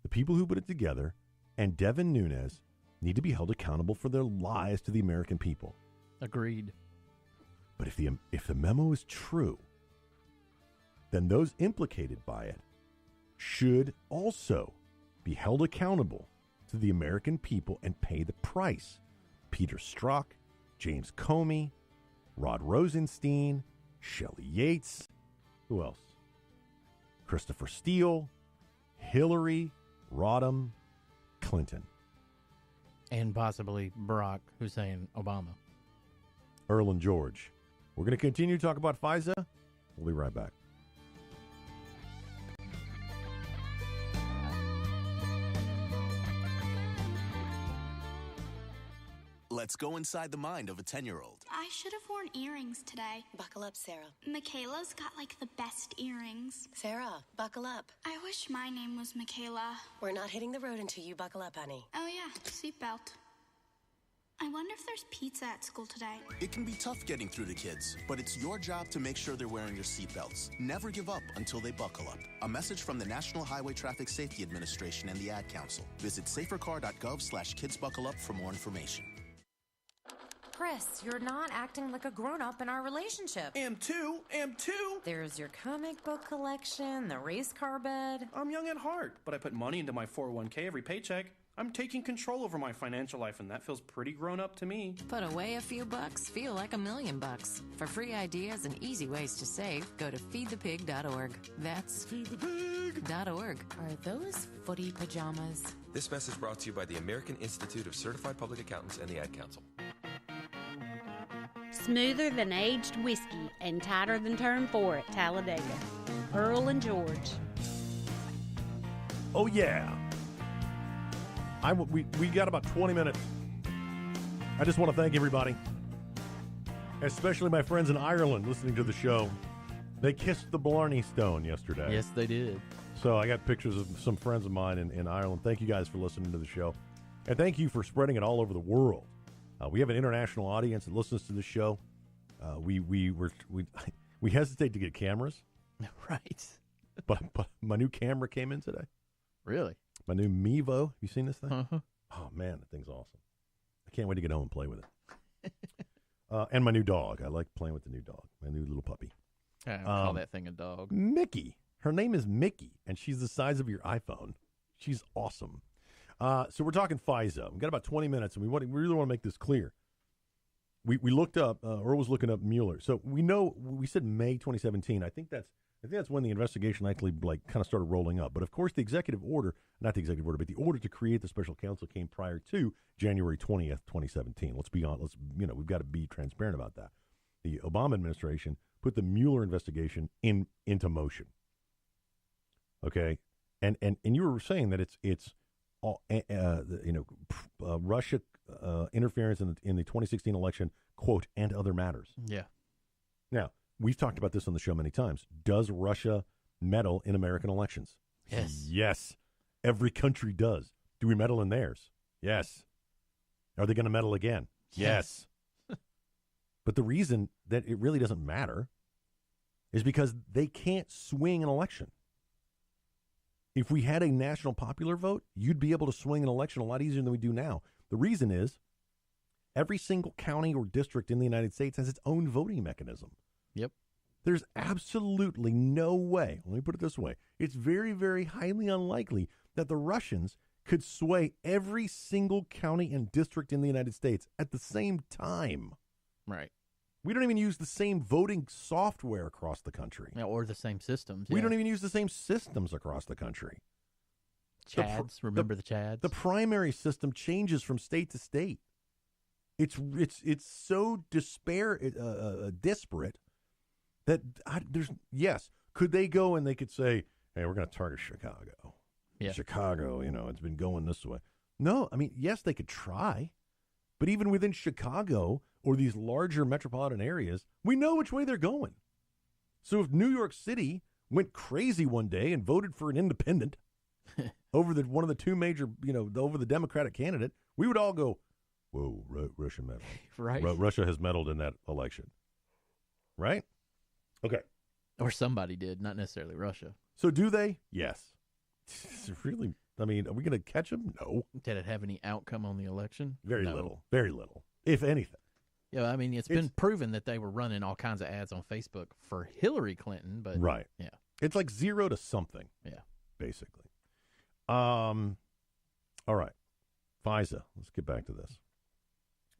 the people who put it together and Devin Nunes need to be held accountable for their lies to the American people. Agreed. But if the memo is true, then those implicated by it should also be held accountable to the American people and pay the price. Peter Strzok, James Comey, Rod Rosenstein, Shelley Yates, who else? Christopher Steele, Hillary Rodham Clinton. And possibly Barack Hussein Obama. Earl and George. We're going to continue to talk about FISA. We'll be right back. Let's go inside the mind of a 10-year-old. I should have worn earrings today. Buckle up, Sarah. Michaela's got like the best earrings. Sarah, buckle up. I wish my name was Michaela. We're not hitting the road until you buckle up, honey. Oh yeah, seatbelt. I wonder if there's pizza at school today. It can be tough getting through to kids, but it's your job to make sure they're wearing your seatbelts. Never give up until they buckle up. A message from the National Highway Traffic Safety Administration and the Ad Council. Visit safercar.gov/kidsbuckleup for more information. Chris, you're not acting like a grown-up in our relationship. Am too. There's your comic book collection, the race car bed. I'm young at heart, but I put money into my 401k every paycheck. I'm taking control over my financial life, and that feels pretty grown-up to me. Put away a few bucks, feel like $1 million. For free ideas and easy ways to save, go to feedthepig.org. That's feedthepig.org. Are those footy pajamas? This message brought to you by the American Institute of Certified Public Accountants and the Ad Council. Smoother than aged whiskey and tighter than turn 4 at Talladega. Earl and George. Oh, yeah. We got about 20 minutes. I just want to thank everybody, especially my friends in Ireland listening to the show. They kissed the Blarney Stone yesterday. Yes, they did. So I got pictures of some friends of mine in Ireland. Thank you guys for listening to the show. And thank you for spreading it all over the world. We have an international audience that listens to the show. We hesitate to get cameras. Right. But my new camera came in today. Really? My new Mevo. Have you seen this thing? Uh-huh. Oh, man, that thing's awesome. I can't wait to get home and play with it. And my new dog. I like playing with the new dog, my new little puppy. I don't call that thing a dog. Mickey. Her name is Mickey, and she's the size of your iPhone. She's awesome. So we're talking FISA. We've got about 20 minutes, and we really want to make this clear. We looked up, Earl was looking up Mueller. So we know, we said May 2017. I think that's I think that's when the investigation actually kind of started rolling up. But of course, the executive order, not the executive order, but the order to create the special counsel came prior to January 20th, 2017. We've got to be transparent about that. The Obama administration put the Mueller investigation into motion. Okay, and you were saying that it's all Russia interference in the 2016 election, quote, and other matters. Yeah. Now, we've talked about this on the show many times. Does Russia meddle in American elections? Yes. Yes. Every country does. Do we meddle in theirs? Yes. Are they going to meddle again? Yes. But the reason that it really doesn't matter is because they can't swing an election. If we had a national popular vote, you'd be able to swing an election a lot easier than we do now. The reason is every single county or district in the United States has its own voting mechanism. Yep. There's absolutely no way, let me put it this way, it's very, very highly unlikely that the Russians could sway every single county and district in the United States at the same time. Right. We don't even use the same voting software across the country. Yeah, or the same systems. We don't even use the same systems across the country. Chads, remember the Chads? The primary system changes from state to state. It's so disparate that could they go and they could say, hey, we're going to target Chicago. Yeah. Chicago, it's been going this way. No, I mean, yes, they could try. But even within Chicago or these larger metropolitan areas, we know which way they're going. So if New York City went crazy one day and voted for an independent over one of the two major, over the Democratic candidate, we would all go, whoa, Russia meddled. Right. Russia has meddled in that election. Right? Okay. Or somebody did, not necessarily Russia. So do they? Yes. Really? I mean, are we going to catch them? No. Did it have any outcome on the election? Very No. little. Very little, if anything. Yeah, I mean, it's been proven that they were running all kinds of ads on Facebook for Hillary Clinton, but right. Yeah. It's like 0 to something. Yeah. Basically. All right. FISA. Let's get back to this.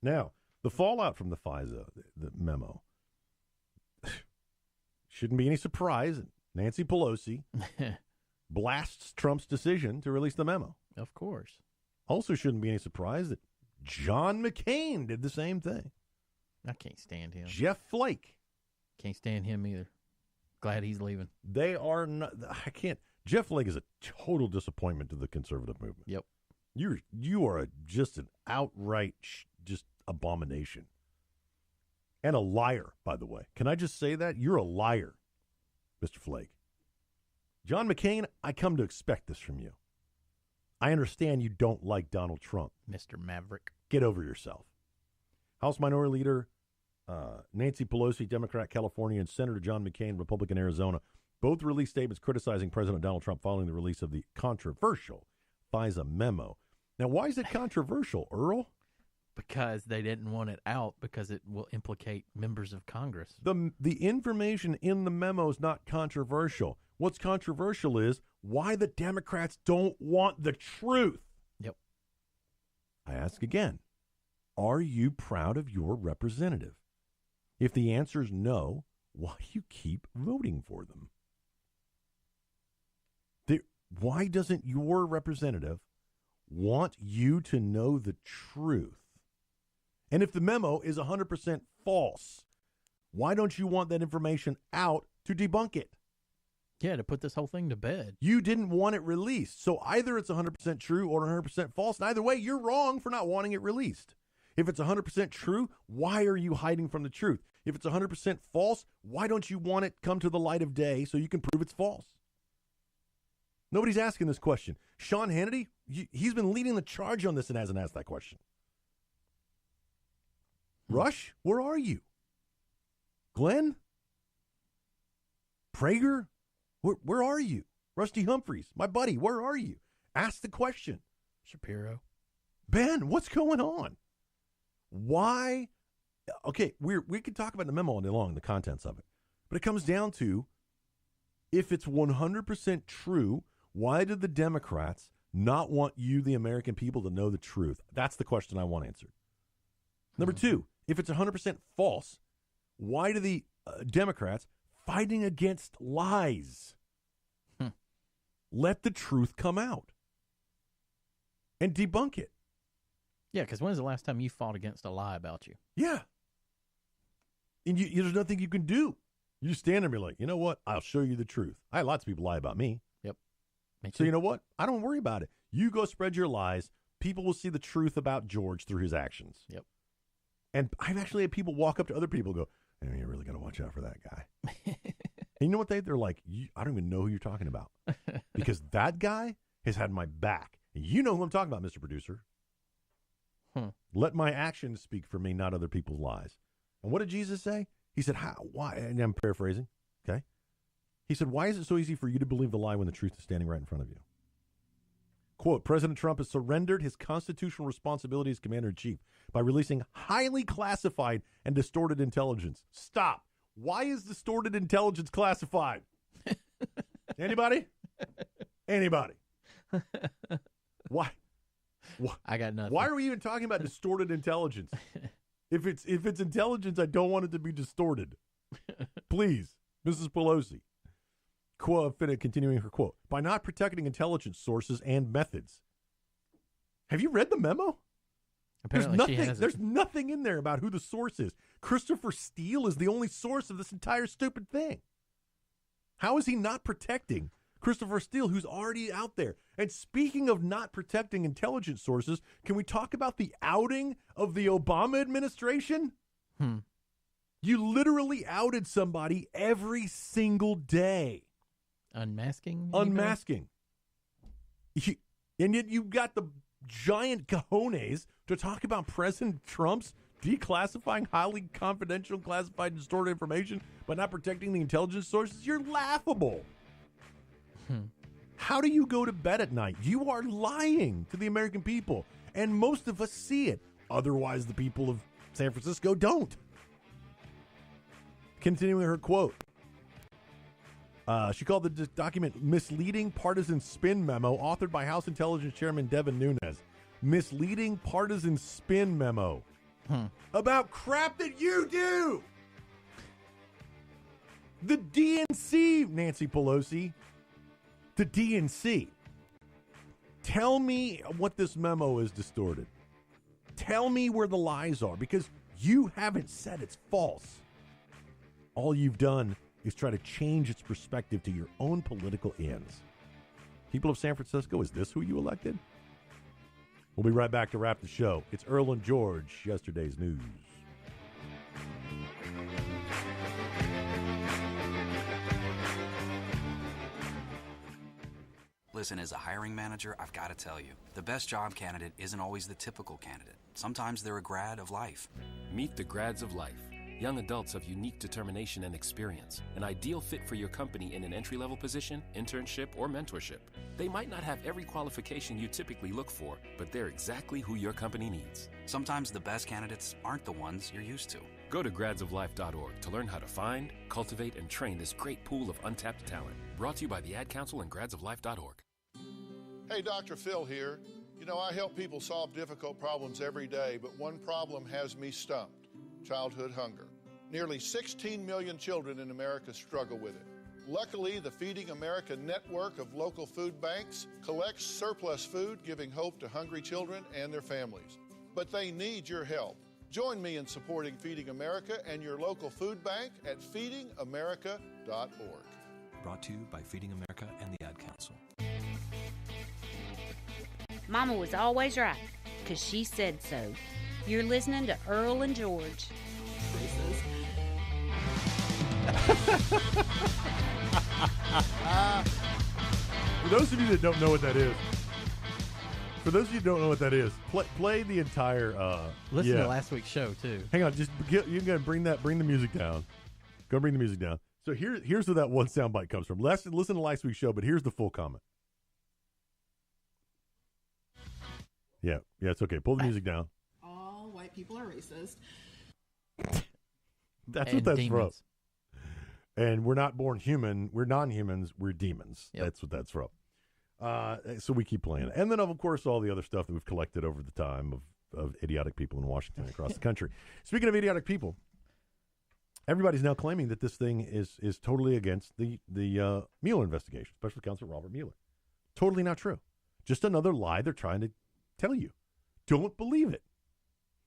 Now, the fallout from the FISA, the memo, shouldn't be any surprise. Nancy Pelosi blasts Trump's decision to release the memo. Of course. Also shouldn't be any surprise that John McCain did the same thing. I can't stand him. Jeff Flake. Can't stand him either. Glad he's leaving. They are not. I can't. Jeff Flake is a total disappointment to the conservative movement. Yep. You are just an outright just abomination. And a liar, by the way. Can I just say that? You're a liar, Mr. Flake. John McCain, I come to expect this from you. I understand you don't like Donald Trump. Mr. Maverick. Get over yourself. House Minority Leader Nancy Pelosi, Democrat, California, and Senator John McCain, Republican, Arizona, both released statements criticizing President Donald Trump following the release of the controversial FISA memo. Now, why is it controversial, Earl? Because they didn't want it out because it will implicate members of Congress. The information in the memo is not controversial. What's controversial is why the Democrats don't want the truth. Yep. I ask again, are you proud of your representative? If the answer is no, why do you keep voting for them? Why doesn't your representative want you to know the truth? And if the memo is 100% false, why don't you want that information out to debunk it? Yeah, to put this whole thing to bed. You didn't want it released. So either it's 100% true or 100% false. And either way, you're wrong for not wanting it released. If it's 100% true, why are you hiding from the truth? If it's 100% false, why don't you want it come to the light of day so you can prove it's false? Nobody's asking this question. Sean Hannity, he's been leading the charge on this and hasn't asked that question. Rush, where are you? Glenn? Prager? Where are you? Rusty Humphreys, my buddy, where are you? Ask the question. Shapiro. Ben, what's going on? Why? Okay, we could talk about the memo all day long, the contents of it. But it comes down to, if it's 100% true, why did the Democrats not want you, the American people, to know the truth? That's the question I want answered. Number two, if it's 100% false, why do the Democrats fighting against lies. Let the truth come out and debunk it. Yeah, because when's the last time you fought against a lie about you? Yeah. And there's nothing you can do. You stand there and be like, you know what? I'll show you the truth. I had lots of people lie about me. Yep. So you know what? I don't worry about it. You go spread your lies. People will see the truth about George through his actions. Yep. And I've actually had people walk up to other people and go, hey, you really got to watch out for that guy. And you know what? They're like, I don't even know who you're talking about. Because that guy has had my back. And you know who I'm talking about, Mr. Producer. Let my actions speak for me, not other people's lies. And what did Jesus say? He said, how? Why? And I'm paraphrasing. Okay. He said, why is it so easy for you to believe the lie when the truth is standing right in front of you? Quote, President Trump has surrendered his constitutional responsibility as commander-in-chief by releasing highly classified and distorted intelligence. Stop. Why is distorted intelligence classified? Anybody? Anybody? Why? I got nothing. Why are we even talking about distorted intelligence? If it's intelligence, I don't want it to be distorted. Please, Mrs. Pelosi. Continuing her quote, by not protecting intelligence sources and methods. Have you read the memo? Apparently there's nothing in there about who the source is. Christopher Steele is the only source of this entire stupid thing. How is he not protecting Christopher Steele, who's already out there? And speaking of not protecting intelligence sources, can we talk about the outing of the Obama administration? You literally outed somebody every single day. Unmasking? Unmasking. And yet you've got the giant cojones to talk about President Trump's declassifying highly confidential, classified, distorted information, but not protecting the intelligence sources. You're laughable. How do you go to bed at night? You are lying to the American people, and most of us see it. Otherwise, the people of San Francisco don't. Continuing her quote. She called the document misleading partisan spin memo authored by House Intelligence Chairman Devin Nunes. Misleading partisan spin memo. About crap that you do. The DNC, Nancy Pelosi. The DNC. Tell me what this memo is distorted. Tell me where the lies are, because you haven't said it's false. All you've done is try to change its perspective to your own political ends. People of San Francisco, is this who you elected? We'll be right back to wrap the show. It's Earl and George, yesterday's news. Listen, as a hiring manager, I've got to tell you, the best job candidate isn't always the typical candidate. Sometimes they're a grad of life. Meet the grads of life. Young adults of unique determination and experience, an ideal fit for your company in an entry-level position, internship, or mentorship. They might not have every qualification you typically look for, but they're exactly who your company needs. Sometimes the best candidates aren't the ones you're used to. Go to gradsoflife.org to learn how to find, cultivate, and train this great pool of untapped talent. Brought to you by the Ad Council and gradsoflife.org. Hey, Dr. Phil here. You know, I help people solve difficult problems every day, but one problem has me stumped. Childhood hunger. Nearly 16 million children in America struggle with it. Luckily, the Feeding America network of local food banks collects surplus food, giving hope to hungry children and their families. But they need your help. Join me in supporting Feeding America and your local food bank at feedingamerica.org. Brought to you by Feeding America and the Ad Council. Mama was always right, because she said so. You're listening to Earl and George. For those of you that don't know what that is, play the entire. Listen to last week's show too. Hang on, you gotta bring the music down. Go bring the music down. So here's where that one soundbite comes from. Listen to last week's show, but here's the full comment. Yeah, it's okay. Pull the music down. All white people are racist. That's what that's from. And we're not born human. We're non-humans. We're demons. Yep. That's what that's from. So we keep playing. And then, of course, all the other stuff that we've collected over the time of idiotic people in Washington and across the country. Speaking of idiotic people, Everybody's now claiming that this thing is totally against the Mueller investigation, Special Counsel Robert Mueller. Totally not true. Just another lie they're trying to tell you. Don't believe it.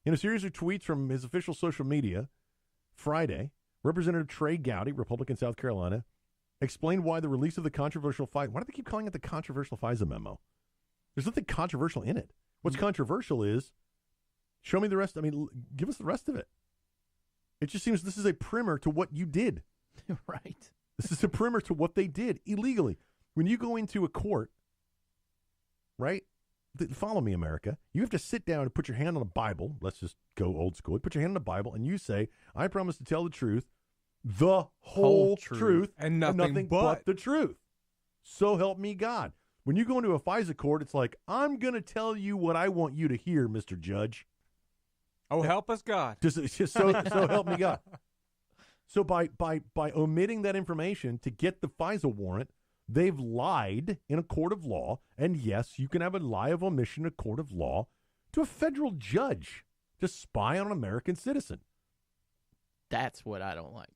In a series of tweets from his official social media, Friday, Representative Trey Gowdy, Republican, South Carolina, explained why the release of the controversial FISA. Why do they keep calling it the controversial FISA memo? There's nothing controversial in it. What's controversial is, show me the rest. I mean, give us the rest of it. It just seems this is a primer to what you did. Right. This is a primer to what they did illegally. When you go into a court, right? Follow me, America. You have to sit down and put your hand on a Bible. Let's just go old school. You put your hand on a Bible and you say, I promise to tell the truth, the whole truth, and nothing but the truth. So help me God. When you go into a FISA court, it's like, I'm going to tell you what I want you to hear, Mr. Judge. Oh, help us, God. Just so help me God. So by omitting that information to get the FISA warrant, they've lied in a court of law. And yes, you can have a lie of omission in a court of law to a federal judge to spy on an American citizen. That's what I don't like.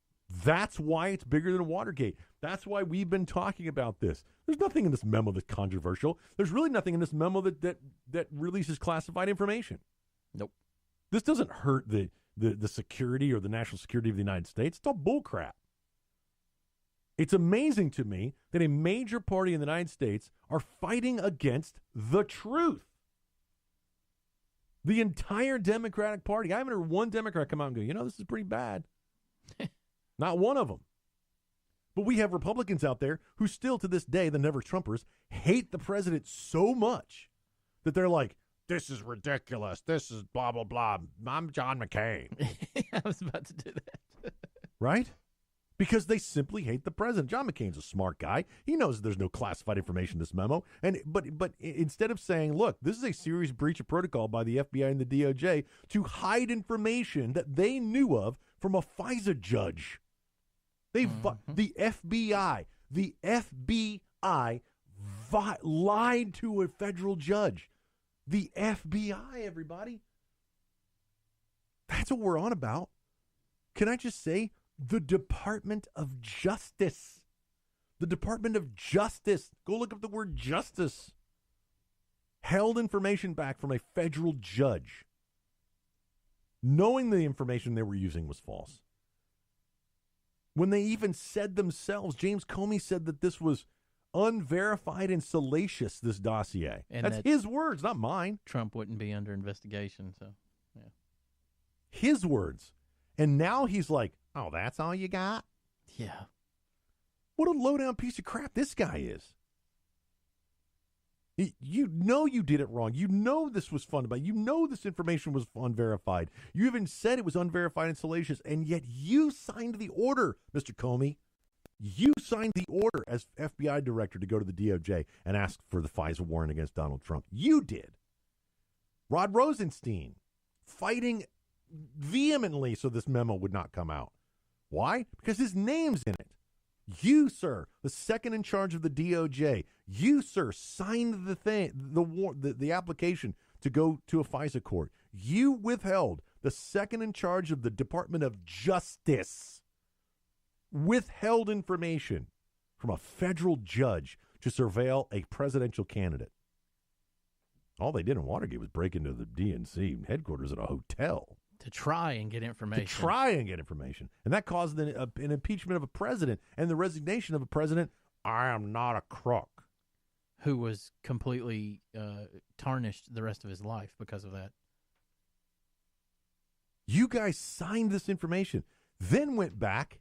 That's why it's bigger than Watergate. That's why we've been talking about this. There's nothing in this memo that's controversial. There's really nothing in this memo that releases classified information. Nope. This doesn't hurt the security or the national security of the United States. It's all bullcrap. It's amazing to me that a major party in the United States are fighting against the truth. The entire Democratic Party. I haven't heard one Democrat come out and go, this is pretty bad. Not one of them. But we have Republicans out there who still to this day, the never Trumpers, hate the president so much that they're like, this is ridiculous. This is blah, blah, blah. I'm John McCain. I was about to do that. Right? Because they simply hate the president. John McCain's a smart guy. He knows there's no classified information in this memo. But instead of saying, look, this is a serious breach of protocol by the FBI and the DOJ to hide information that they knew of from a FISA judge. The FBI lied to a federal judge. The FBI, everybody. That's what we're on about. Can I just say, the Department of Justice. The Department of Justice. Go look up the word justice. Held information back from a federal judge, knowing the information they were using was false. When they even said themselves, James Comey said that this was unverified and salacious, this dossier. And that's his words, not mine. Trump wouldn't be under investigation, so, yeah. His words. And now he's like, oh, that's all you got? Yeah. What a low-down piece of crap this guy is. You know you did it wrong. You know this was funded by. You know this information was unverified. You even said it was unverified and salacious, and yet you signed the order, Mr. Comey. You signed the order as FBI director to go to the DOJ and ask for the FISA warrant against Donald Trump. You did. Rod Rosenstein fighting vehemently so this memo would not come out. Why? Because his name's in it. You, sir, the second in charge of the DOJ, you, sir, signed the application to go to a FISA court. You withheld, the second in charge of the Department of Justice, withheld information from a federal judge to surveil a presidential candidate. All they did in Watergate was break into the DNC headquarters at a hotel. To try and get information. And that caused an impeachment of a president and the resignation of a president. I am not a crook. Who was completely tarnished the rest of his life because of that. You guys signed this information, then went back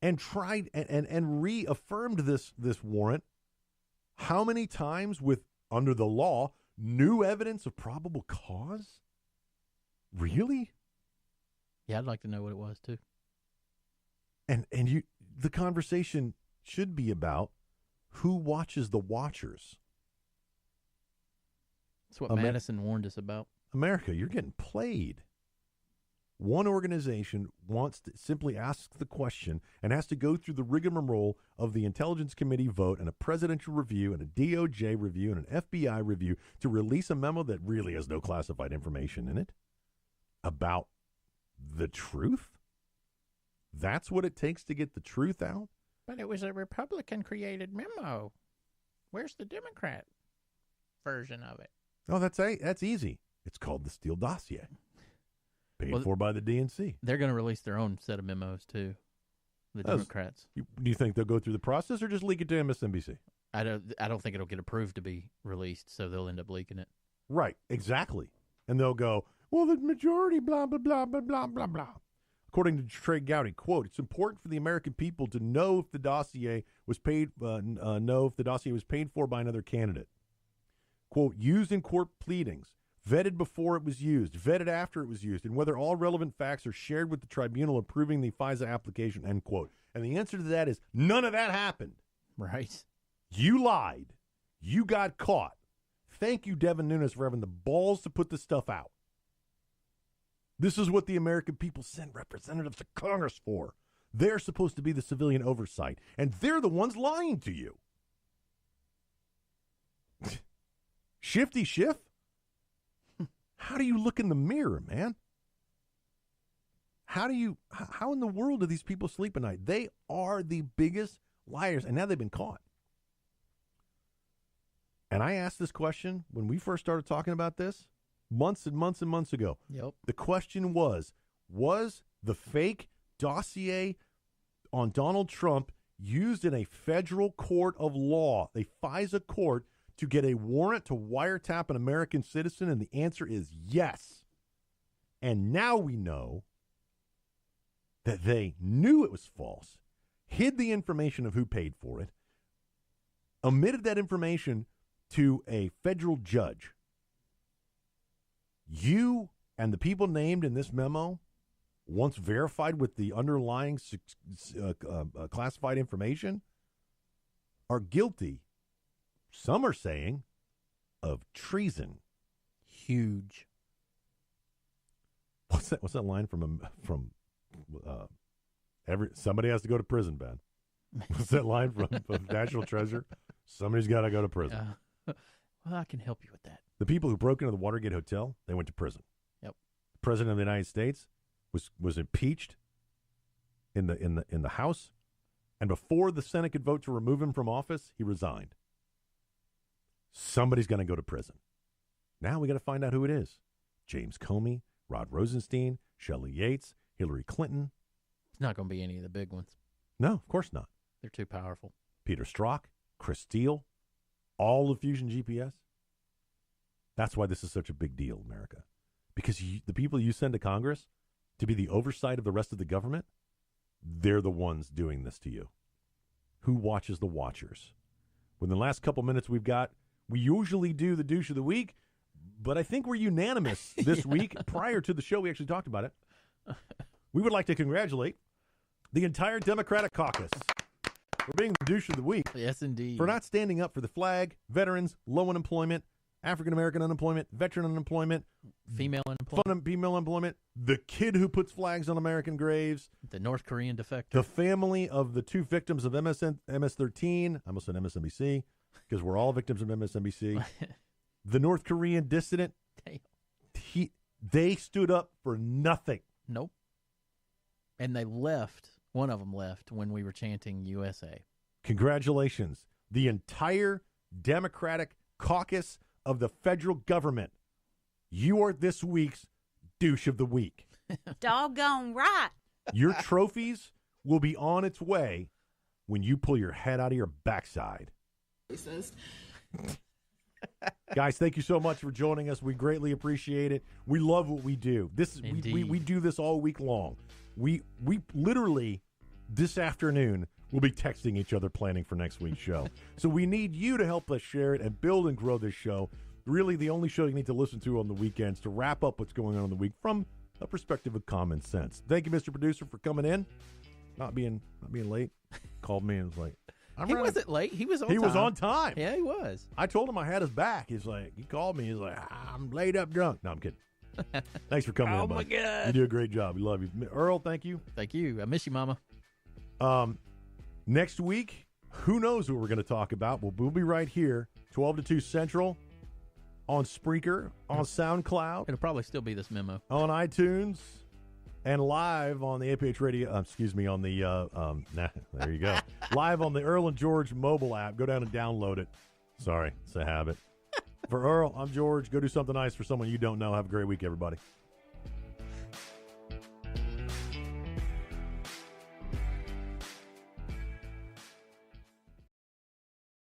and tried and reaffirmed this warrant. How many times with, under the law, new evidence of probable cause? Really? Yeah, I'd like to know what it was too. And the conversation should be about who watches the watchers. That's what Madison warned us about. America, you're getting played. One organization wants to simply ask the question and has to go through the rigmarole of the Intelligence Committee vote and a presidential review and a DOJ review and an FBI review to release a memo that really has no classified information in it about the truth? That's what it takes to get the truth out? But it was a Republican-created memo. Where's the Democrat version of it? Oh, that's easy. It's called the Steele dossier. Paid for by the DNC. They're going to release their own set of memos, too, the Democrats. Do you think they'll go through the process or just leak it to MSNBC? I don't think it'll get approved to be released, so they'll end up leaking it. Right, exactly. And they'll go, well, the majority, blah, blah, blah, blah, blah, blah, blah. According to Trey Gowdy, quote, it's important for the American people to know if the dossier was paid, if the dossier was paid for by another candidate. Quote, used in court pleadings, vetted before it was used, vetted after it was used, and whether all relevant facts are shared with the tribunal approving the FISA application, end quote. And the answer to that is none of that happened. Right. You lied. You got caught. Thank you, Devin Nunes, for having the balls to put this stuff out. This is what the American people send representatives to Congress for. They're supposed to be the civilian oversight, and they're the ones lying to you. Shifty Schiff? How do you look in the mirror, man? How in the world do these people sleep at night? They are the biggest liars, and now they've been caught. And I asked this question when we first started talking about this months and months and months ago. Yep. The question was the fake dossier on Donald Trump used in a federal court of law, a FISA court, to get a warrant to wiretap an American citizen? And the answer is yes. And now we know that they knew it was false, hid the information of who paid for it, omitted that information to a federal judge. You and the people named in this memo, once verified with the underlying classified information, are guilty, some are saying, of treason. Huge. What's that line from somebody has to go to prison, Ben? What's that line from National Treasure? Somebody's got to go to prison. Well, I can help you with that. The people who broke into the Watergate Hotel, they went to prison. Yep. The President of the United States was impeached in the House, and before the Senate could vote to remove him from office, he resigned. Somebody's going to go to prison. Now we got to find out who it is. James Comey, Rod Rosenstein, Shelley Yates, Hillary Clinton. It's not going to be any of the big ones. No, of course not. They're too powerful. Peter Strzok, Chris Steele, all of Fusion GPS. That's why this is such a big deal, America. Because the people you send to Congress to be the oversight of the rest of the government, they're the ones doing this to you. Who watches the watchers? Within the last couple minutes we've got, we usually do the douche of the week, but I think we're unanimous this week. Prior to the show, we actually talked about it. We would like to congratulate the entire Democratic caucus for being the douche of the week. Yes, indeed. For not standing up for the flag, veterans, low unemployment, African-American unemployment, veteran unemployment, female unemployment, the kid who puts flags on American graves, the North Korean defector, the family of the two victims of MS-13, I almost said MSNBC, because we're all victims of MSNBC, the North Korean dissident, they stood up for nothing. Nope. And they left, one of them left, when we were chanting USA. Congratulations. The entire Democratic caucus of the federal government. You are this week's douche of the week. Doggone right. Your trophies will be on its way when you pull your head out of your backside. Racist. Guys, thank you so much for joining us. We greatly appreciate it. We love what we do. We do this all week long. We literally this afternoon will be texting each other planning for next week's show. So we need you to help us share it and build and grow this show. Really the only show you need to listen to on the weekends to wrap up what's going on in the week from a perspective of common sense. Thank you, Mr. Producer, for coming in. Not being late. Called me and was like, he wasn't late. He was on time. He was on time. Yeah, he was. I told him I had his back. He's like, he called me. He's like, I'm laid up drunk. No, I'm kidding. Thanks for coming in, Oh, bud. my God. You do a great job. We love you. Earl, thank you. Thank you. I miss you, Mama. Next week, who knows what we're going to talk about? We'll be right here, 12 to 2 Central, on Spreaker, on SoundCloud. It'll probably still be this memo. On iTunes, And live on the APH radio, on the, there you go. Live on the Earl and George mobile app. Go down and download it. Sorry, it's a habit. For Earl, I'm George. Go do something nice for someone you don't know. Have a great week, everybody.